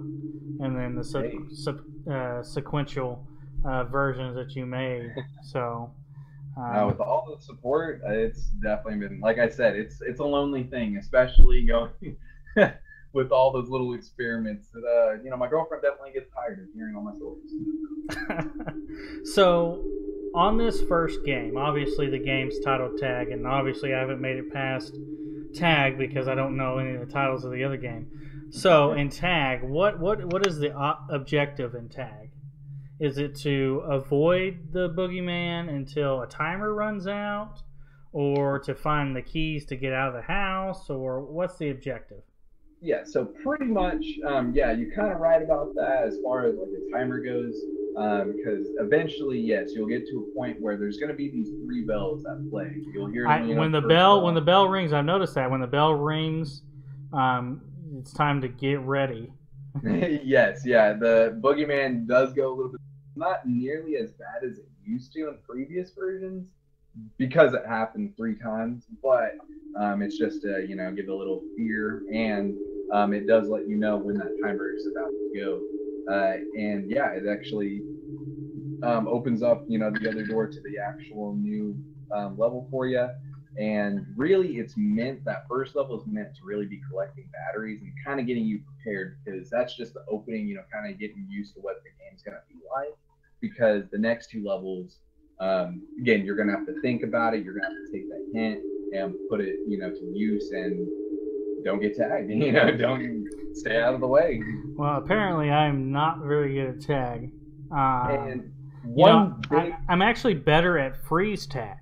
and then the sequential versions that you made. So with all the support, it's definitely been, like I said, it's a lonely thing, especially going with all those little experiments that my girlfriend definitely gets tired of hearing all my stories. So on this first game, obviously the game's titled Tag, and obviously I haven't made it past Tag because I don't know any of the titles of the other game. So in Tag, what is the objective in Tag? Is it to avoid the boogeyman until a timer runs out, or to find the keys to get out of the house, or what's the objective? Yeah, so pretty much, you're kind of right about that as far as like the timer goes, because eventually, yes, you'll get to a point where there's going to be these 3 bells that play. You'll hear when the bell rings. I've noticed that when the bell rings, it's time to get ready. Yes, yeah, the boogeyman does go a little bit, not nearly as bad as it used to in previous versions because it happened 3 times, but It's just to, you know, give a little fear, and it does let you know when that timer is about to go. And yeah, it actually opens up, you know, the other door to the actual new level for you. And really, it's meant, that first level is meant to really be collecting batteries and kind of getting you prepared, because that's just the opening, you know, kind of getting used to what the game's going to be like. Because the next two levels, again, you're going to have to think about it. You're going to have to take that hint and put it, you know, to use, and don't get tagged. You know, don't stay out of the way. Well, apparently, I'm not very good at tag. And I'm actually better at freeze tag.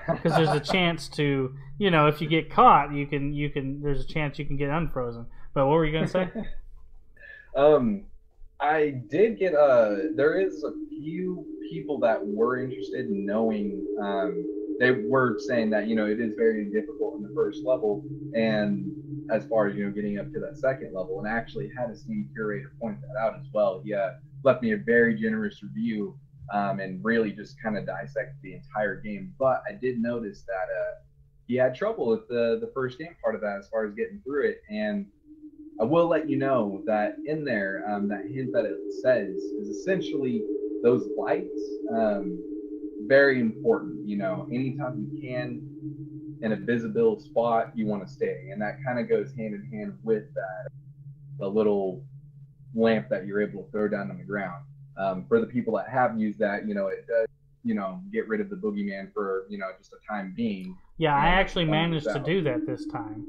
Because there's a chance to, you know, if you get caught, you can. There's a chance you can get unfrozen. But what were you gonna say? I did get there is a few people that were interested in knowing. They were saying that, you know, it is very difficult in the first level, and as far as, you know, getting up to that second level, and I actually had a Steam curator point that out as well. He left me a very generous review. And really just kind of dissect the entire game. But I did notice that he had trouble with the first game part of that as far as getting through it. And I will let you know that in there, that hint that it says is essentially those lights, very important. You know, anytime you can, in a visible spot, you want to stay. And that kind of goes hand in hand with that, the little lamp that you're able to throw down on the ground. For the people that have used that, you know, it does, you know, get rid of the boogeyman for, you know, just a time being. Yeah, I actually managed to do that this time.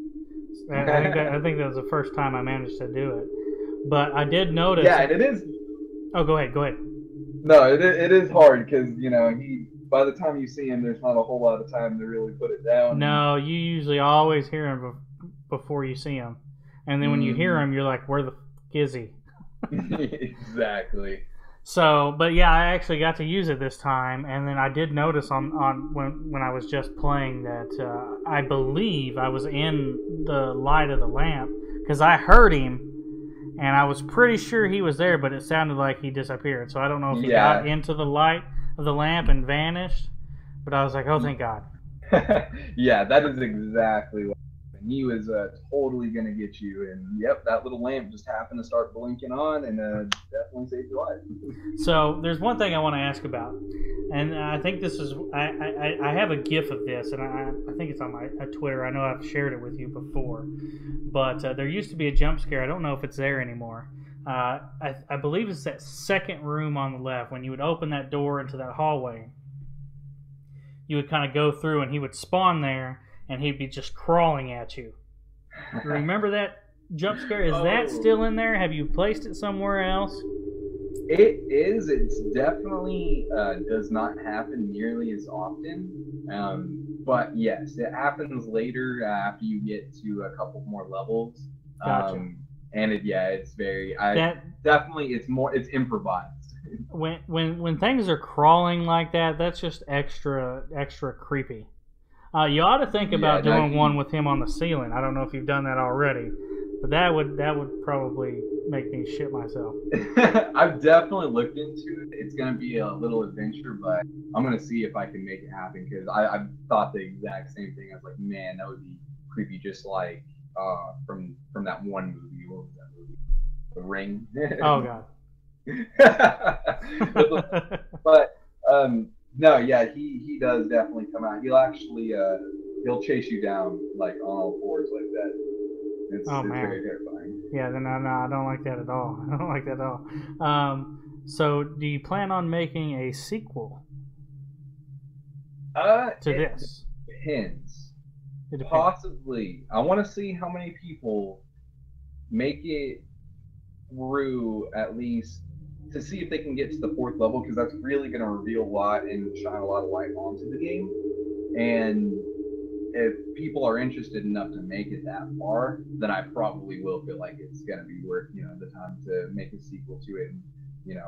I think that was the first time I managed to do it. But I did notice. Yeah, and it is. Oh, go ahead. No, it is hard because, you know, by the time you see him, there's not a whole lot of time to really put it down. No, you usually always hear him before you see him. And then when you hear him, you're like, where the f*** is he? Exactly. So, but yeah, I actually got to use it this time, and then I did notice on when I was just playing that I believe I was in the light of the lamp, because I heard him, and I was pretty sure he was there, but it sounded like he disappeared. So I don't know if he got into the light of the lamp and vanished, but I was like, oh, thank God. Yeah, that is exactly what happened. He was totally going to get you, and yep, that little lamp just happened to start blinking on, and definitely saved your life. So there's one thing I want to ask about, and I think this is, I have a GIF of this, and I think it's on my Twitter. I know I've shared it with you before, but there used to be a jump scare. I don't know if it's there anymore. I believe it's that second room on the left. When you would open that door into that hallway, you would kind of go through, and he would spawn there, and he'd be just crawling at you. Remember that jump scare? Is that still in there? Have you placed it somewhere else? It is. It's definitely does not happen nearly as often. But yes, it happens later after you get to a couple more levels. Gotcha. And it's very. Definitely, it's improvised. When things are crawling like that, that's just extra creepy. You ought to think about doing one with him on the ceiling. I don't know if you've done that already, but that would probably make me shit myself. I've definitely looked into it. It's going to be a little adventure, but I'm going to see if I can make it happen, because I've thought the exact same thing. I was like, man, that would be creepy, just like from that one movie. What was that movie? The Ring. Oh, God. But no, yeah, he does definitely come out. He'll actually he'll chase you down like on all fours like that. It's very terrifying. Yeah, then no, I don't like that at all. I don't like that at all. So, do you plan on making a sequel to this? Depends. It depends. Possibly. I want to see how many people make it through, at least to see if they can get to the fourth level, because that's really going to reveal a lot and shine a lot of light onto the game. And if people are interested enough to make it that far, then I probably will feel like it's going to be worth, the time to make a sequel to it and,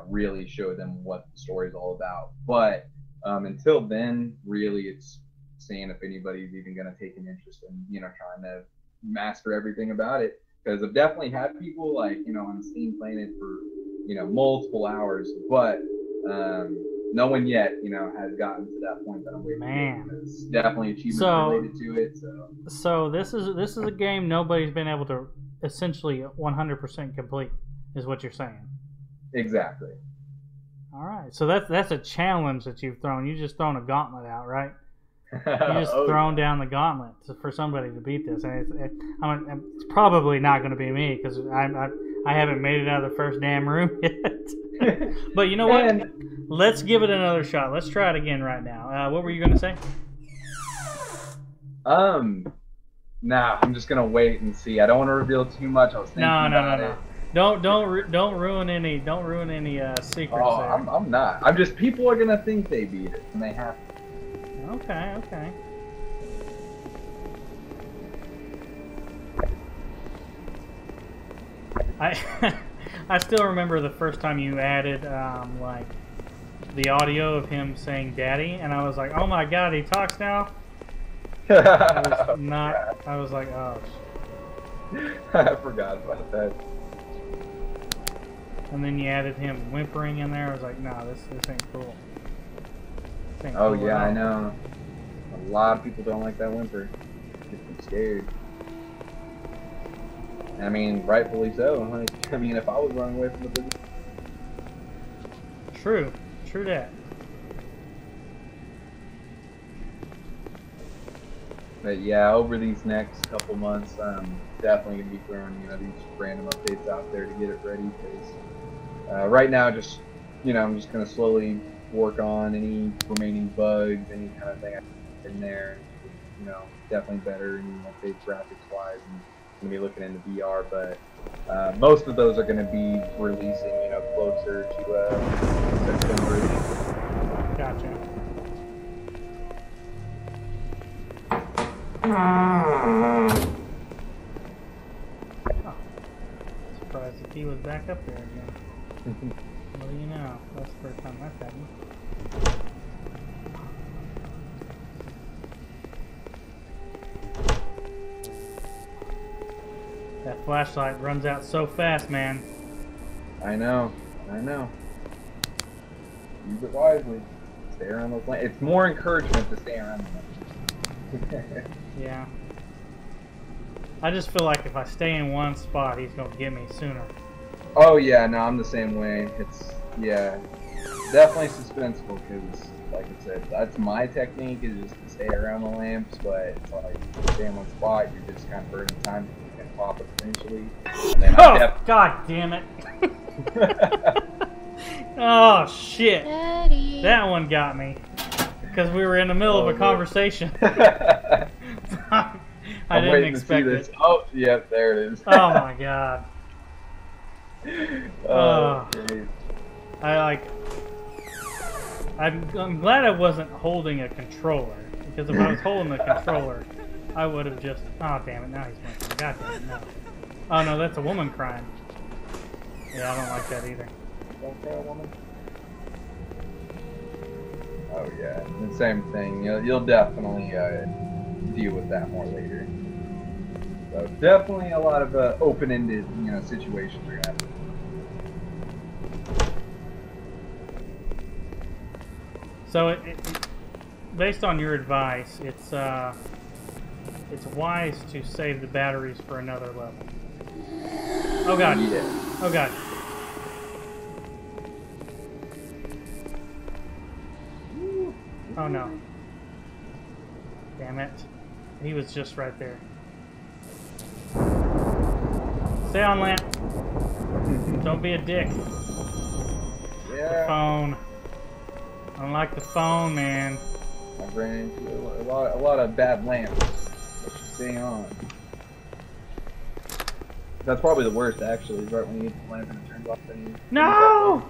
really show them what the story's all about. But until then, really, it's seeing if anybody's even going to take an interest in, trying to master everything about it. Because I've definitely had people on Steam playing it for, multiple hours, but no one yet, has gotten to that point that I'm waiting Man. for. It's definitely achievements So- related to it. So this is a game nobody's been able to essentially 100% complete, is what you're saying. Exactly. All right. So that's a challenge that you've thrown. You just thrown a gauntlet out, right? You just Oh, thrown down the gauntlet for somebody to beat this, and it's probably not going to be me because I haven't made it out of the first damn room yet. But you know what? Let's give it another shot. Let's try it again right now. What were you going to say? Nah, I'm just gonna wait and see. I don't want to reveal too much. I was thinking about it. Don't ruin any secrets. Oh, there. I'm not. I'm just, people are gonna think they beat it, and they have to. Okay. I still remember the first time you added like the audio of him saying "Daddy," and I was like, "Oh my God, he talks now." I was like, "Oh." I forgot about that. And then you added him whimpering in there. I was like, "No, this ain't cool." This ain't Oh cool yeah, at all. I know. A lot of people don't like that whimper. Gets them scared. I mean, rightfully so. I mean, if I was running away from the business. True that. But yeah, over these next couple months, definitely gonna be throwing these random updates out there to get it ready. Because right now, just I'm just gonna slowly work on any remaining bugs, any kind of thing in there. Definitely better, update graphics wise, and gonna be looking into VR. But most of those are gonna be releasing, closer to September. Gotcha. Oh, surprised if he was back up there again. What do you know? That's the first time that's happened. That flashlight runs out so fast, man. I know. Use it wisely. Stay around those lanes. It's more encouragement to stay around them. Yeah. I just feel like if I stay in one spot, he's gonna get me sooner. Oh yeah, no, I'm the same way. It's definitely suspenseful because, like I said, that's my technique, is just to stay around the lamps. But it's like, if you stay in one spot, you're just kind of burning time. You can pop it eventually. And then God damn it! Oh shit! Daddy. That one got me because we were in the middle of a conversation. I didn't expect it. Oh, yep, there it is. Oh my god. Oh, geez. I'm glad I wasn't holding a controller, because if I was holding the controller, I would have just. Oh damn it! Now he's winking. God damn it! No. Oh no, that's a woman crying. Yeah, I don't like that either. Don't cry, woman. Oh yeah, the same thing. You'll definitely deal with that more later. So definitely a lot of open-ended, situations we're gonna have. So, based on your advice, it's wise to save the batteries for another level. Oh god. Yeah. Oh god. Oh no. Damn it. He was just right there. Stay on, Lamp. Don't be a dick. Yeah. Phone. I don't like the phone, man. I ran into a lot of bad lamps. Let's just stay on. That's probably the worst, actually, is right when you get the lamp and it turns off. No!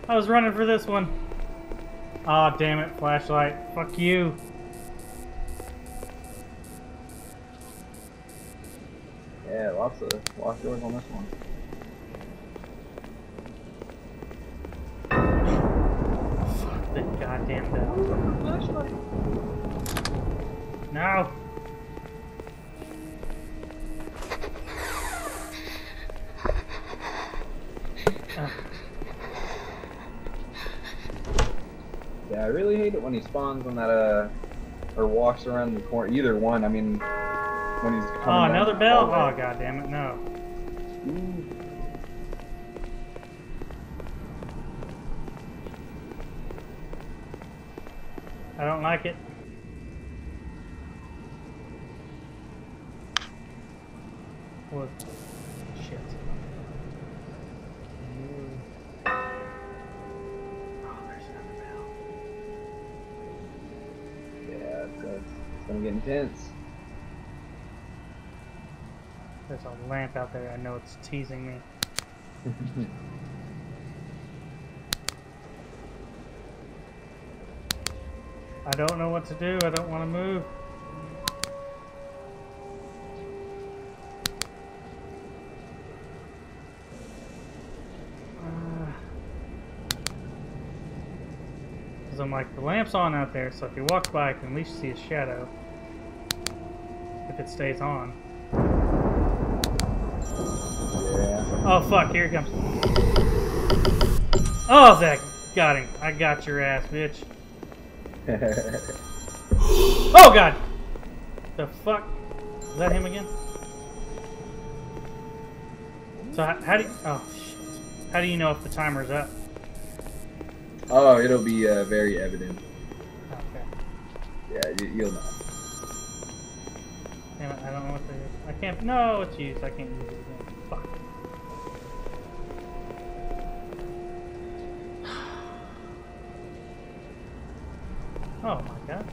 I was running for this one. Aw, oh, damn it, flashlight. Fuck you. Yeah, lots of doors on this one. Fuck the goddamn bell. Flashlight. No! really hate it when he spawns on that or walks around the corner. Either one. I mean, when he's coming Oh, down another the bell? hallway. Oh, god damn it, no. Ooh. I don't like it. What? Shit. Oh, there's another bell. Yeah, it's gonna get intense. There's a lamp out there. I know it's teasing me. I don't know what to do. I don't want to move. Because I'm like, the lamp's on out there, so if he walks by, I can at least see his shadow. If it stays on. Yeah. Oh fuck, here he comes. Oh, Zach, got him. I got your ass, bitch. Oh god! The fuck? Is that him again? So how do you, oh shit. How do you know if the timer's up? Oh, it'll be very evident. Okay. Yeah, you'll know. Damn it, I don't know what to do. I can't, no, it's used. I can't use it again. Fuck. Oh my god.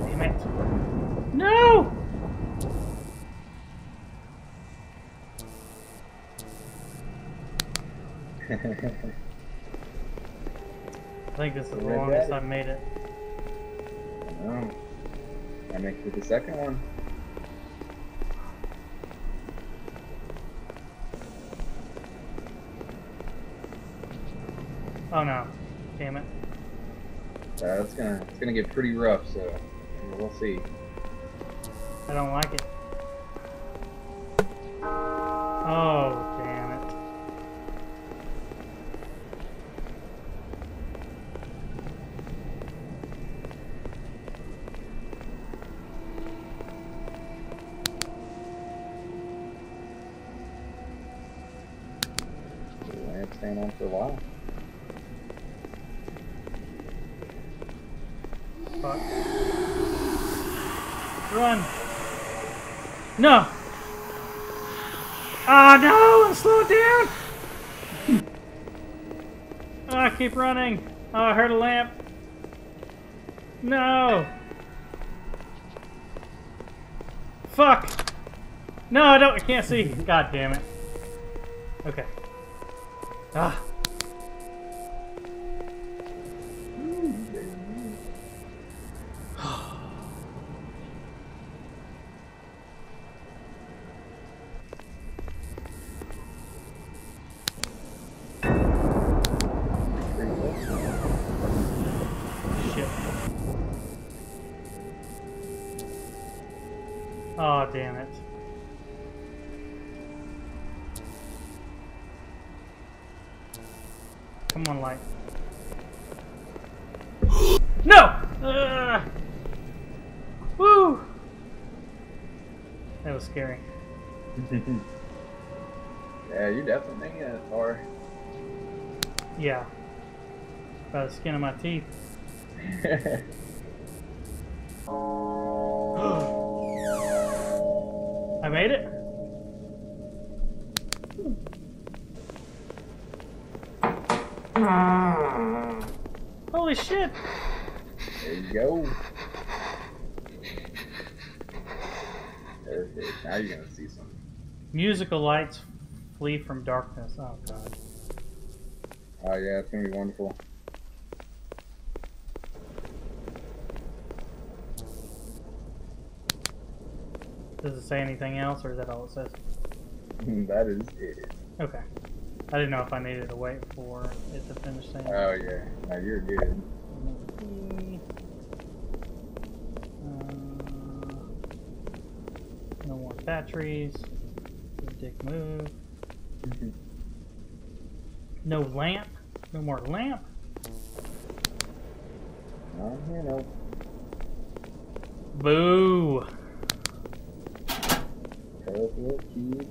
Damn it. No! I think this is the longest I've made it. Oh, I make it the second one. Oh no. Damn it. It's gonna get pretty rough, so we'll see. I don't like it. Oh, damn it. The lamp staying on for a while. Fuck. Run! No! Ah, no! Slow down! Oh, I keep running. Oh, I heard a lamp. No! Fuck! No, I don't. I can't see. God damn it. Okay. Ah. Shit. Oh, damn it. Come on, light. No! Woo! That was scary. Yeah, you're definitely making it far. Yeah. By the skin of my teeth. I made it? Holy shit! There you go. Perfect. Now you're gonna see some. Musical lights flee from darkness. Oh god. Oh yeah, it's gonna be wonderful. Does it say anything else, or is that all it says? That is it. Okay. I didn't know if I needed to wait for it to finish saying. Oh yeah, no, you're good. No more batteries. The dick move. No lamp. No more lamp. Oh, you know. Boo. Purple cube.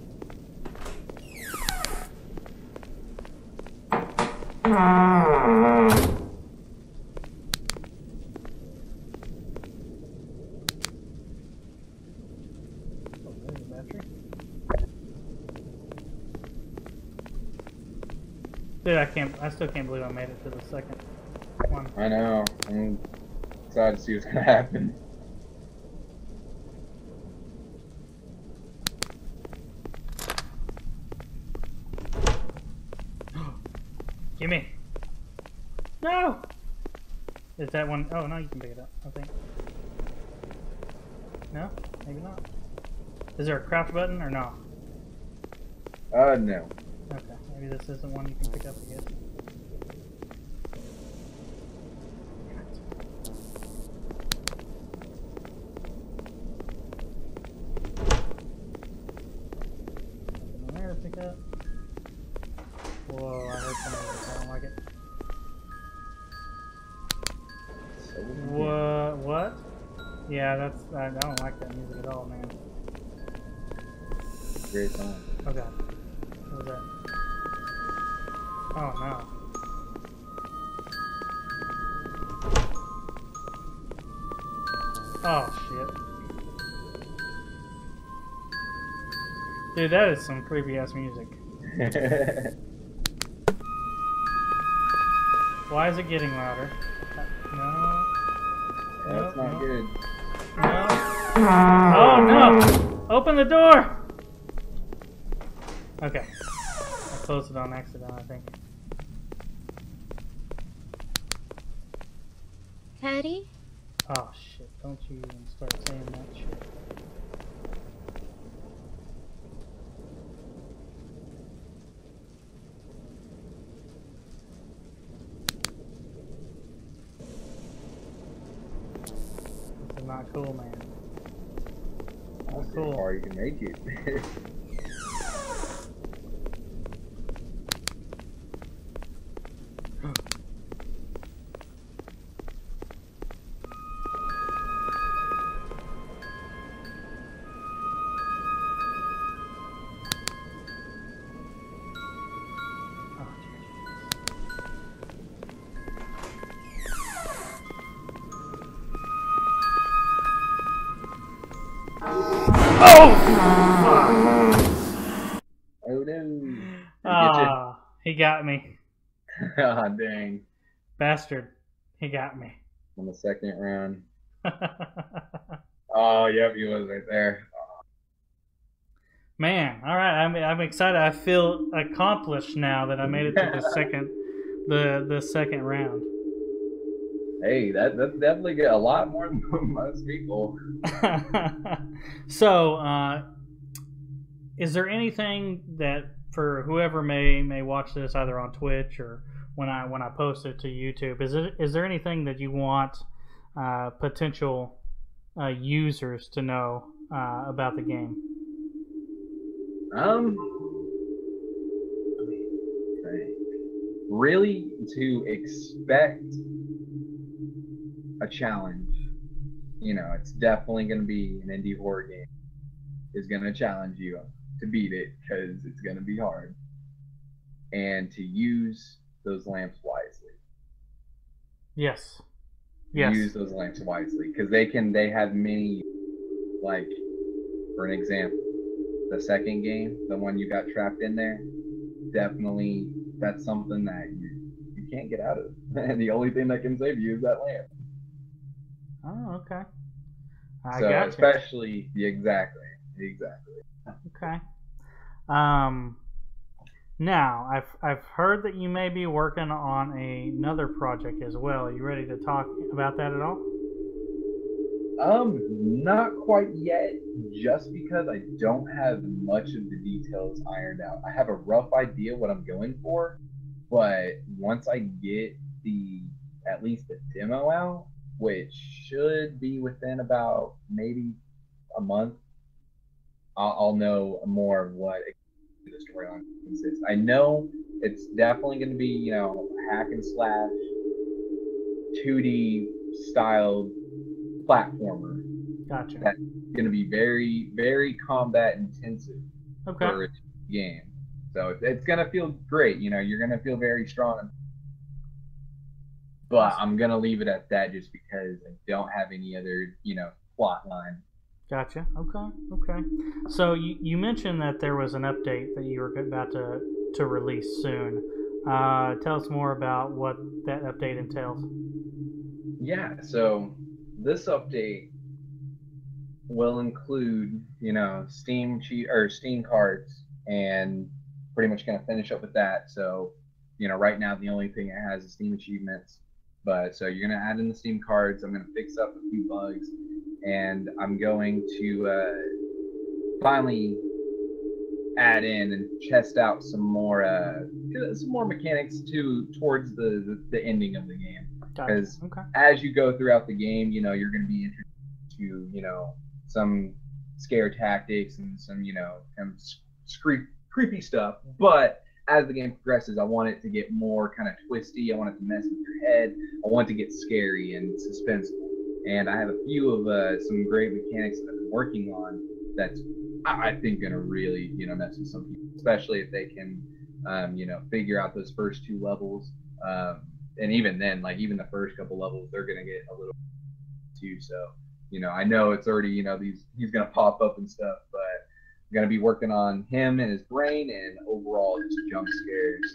Dude, I still can't believe I made it to the second one. I know. I'm excited to see what's gonna happen. Gimme. No! Is that one? Oh, no, you can pick it up, I think. No? Maybe not. Is there a craft button or no? No. Okay, maybe this isn't one you can pick up, I guess. Nothing in there to pick up. Whoa, I heard something else. I don't like it. What? Yeah, that's. I don't like that music at all, man. Great song. Okay. What was that? Oh no. Oh shit. Dude, that is some creepy ass music. Why is it getting louder? No. That's not good. No. Oh no! Open the door! Okay. I closed it on accident, I think. Teddy? Oh shit, don't you even start saying that shit. This is not cool, man. That's cool. how far you can make it. Oh no. Ah, he got me. Ah, dang. Bastard. He got me. On the second round. Oh, yep, he was right there. Man, all right. I'm excited. I feel accomplished now that I made it to the second round. Hey, that's definitely get a lot more than most people. So, is there anything that for whoever may watch this either on Twitch or when I post it to YouTube, is there anything that you want potential users to know about the game? Really to expect a challenge. You know, it's definitely going to be an indie horror game. Is going to challenge you to beat it because it's going to be hard. And to use those lamps wisely. Yes. Yes. Use those lamps wisely because they have many, like, for an example, the second game, the one you got trapped in there, definitely that's something that you can't get out of. And the only thing that can save you is that lamp. Oh, okay. I So gotcha. especially exactly. Okay. Now I've heard that you may be working on another project as well. Are you ready to talk about that at all? Not quite yet, just because I don't have much of the details ironed out. I have a rough idea what I'm going for, but once I get at least the demo out, which should be within about maybe a month, I'll know more of what the storyline consists. I know it's definitely going to be, you know, hack and slash, 2D styled platformer. Gotcha. That's going to be very, very combat intensive Okay. for a game. So it's going to feel great. You know, you're going to feel very strong. But I'm going to leave it at that just because I don't have any other, you know, plot line. Gotcha. Okay. So you mentioned that there was an update that you were about to release soon. Tell us more about what that update entails. Yeah, so this update will include, you know, Steam cards, and pretty much going to finish up with that. So, you know, right now the only thing it has is Steam achievements. But so you're going to add in the Steam cards. I'm going to fix up a few bugs, and I'm going to finally add in and test out some more mechanics towards the ending of the game. Because as you go throughout the game, you know, you're going to be introduced to, you know, some scare tactics and some, you know, kind of creepy stuff. But as the game progresses, I want it to get more kind of twisty. I want it to mess with your head. I want it to get scary and suspenseful. And I have a few of some great mechanics that I've been working on that's, I think, going to really, you know, mess with some people, especially if they can, you know, figure out those first 2 levels. And even then, like, even the first couple levels, they're going to get a little too. So, you know, I know it's already, you know, he's going to pop up and stuff, but I'm going to be working on him and his brain and overall just jump scares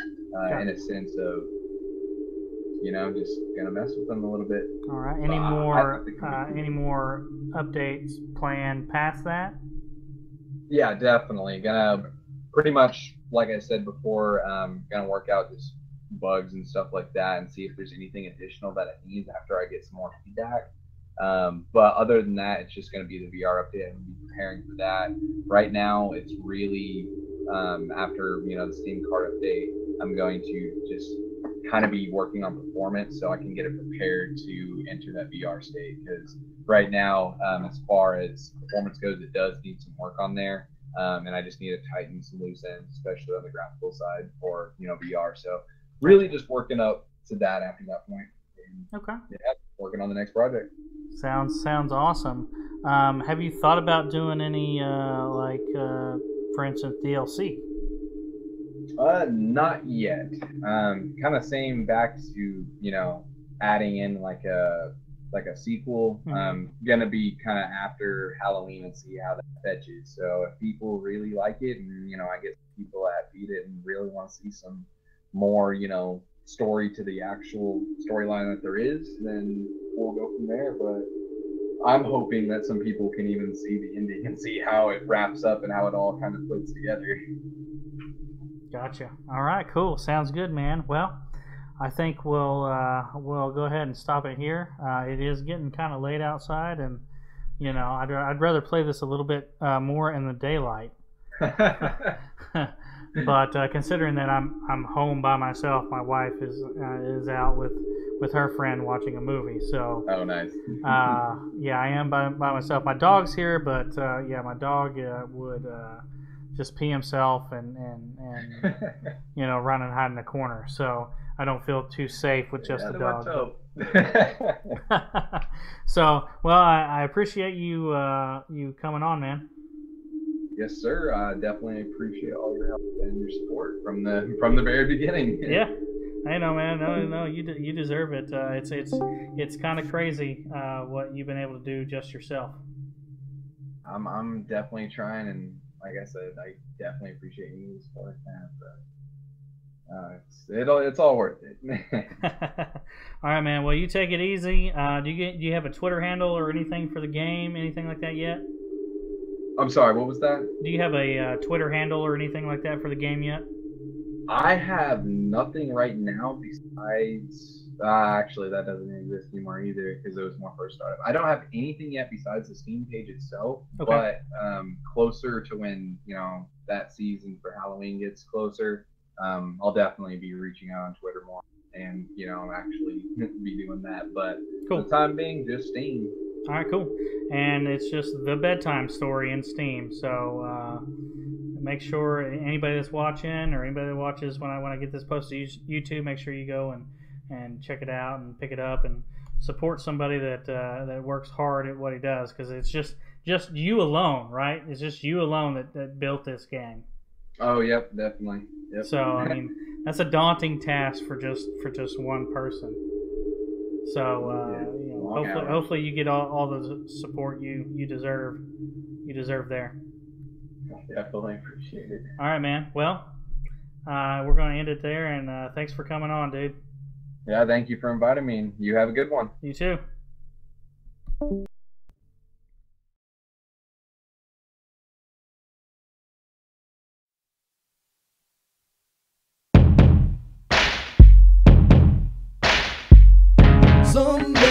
in a sense of, you know, just going to mess with them a little bit. All right. Any more updates planned past that? Yeah, definitely. Gonna pretty much, like I said before, gonna work out just bugs and stuff like that and see if there's anything additional that it needs after I get some more feedback. But other than that, it's just going to be the VR update. I'm going to be preparing for that. Right now, it's really, after, you know, the Steam card update, I'm going to just kind of be working on performance so I can get it prepared to enter that VR state. Because right now, as far as performance goes, it does need some work on there. And I just need to tighten some loose ends, especially on the graphical side for, you know, VR. So really just working up to that after that point. And, yeah, working on the next project. Sounds awesome. Have you thought about doing any for instance, DLC? Not yet. Kind of same back to, you know, adding in like a sequel. Gonna be kind of after Halloween and see how that fetches. So if people really like it, and, you know, I get people that beat it and really want to see some more, you know, story to the actual storyline that there is, then we'll go from there. But I'm hoping that some people can even see the ending and see how it wraps up and how it all kind of fits together. Gotcha. All right, cool. Sounds good, man. Well, I think we'll go ahead and stop it here. It is getting kind of late outside, and, you know, I'd rather play this a little bit more in the daylight. But considering that I'm home by myself, my wife is out with her friend watching a movie. So oh, nice. Yeah, I am by myself. My dog's here, but yeah, my dog would just pee himself and you know, run and hide in the corner. So I don't feel too safe with just the dog. So, well, I appreciate you coming on, man. Yes, sir. I definitely appreciate all your help and your support from the very beginning. Yeah, I know, man. No, you deserve it. It's kind of crazy what you've been able to do just yourself. I'm definitely trying, and like I said, I definitely appreciate you support that. But it's all worth it. All right, man. Well, you take it easy. Do you have a Twitter handle or anything for the game? Anything like that yet? I'm sorry, what was that? Do you have a Twitter handle or anything like that for the game yet? I have nothing right now besides... actually, that doesn't exist anymore either because it was when I first started. I don't have anything yet besides the Steam page itself, but closer to when, you know, that season for Halloween gets closer, I'll definitely be reaching out on Twitter more and, you know, actually be doing that. But for the time being, just Steam. All right, cool. And it's just the Bedtime Story in Steam. So make sure anybody that's watching or anybody that watches when I get this posted to YouTube, make sure you go and check it out and pick it up and support somebody that works hard at what he does, because it's just you alone, right? It's just you alone that built this game. Oh, yep, definitely. Yep. So I mean, that's a daunting task for just one person. So hopefully you get all the support you deserve. You deserve there. Definitely appreciate it. All right, man. Well, we're going to end it there, and thanks for coming on, dude. Yeah, thank you for inviting me, and you have a good one. You too. Someday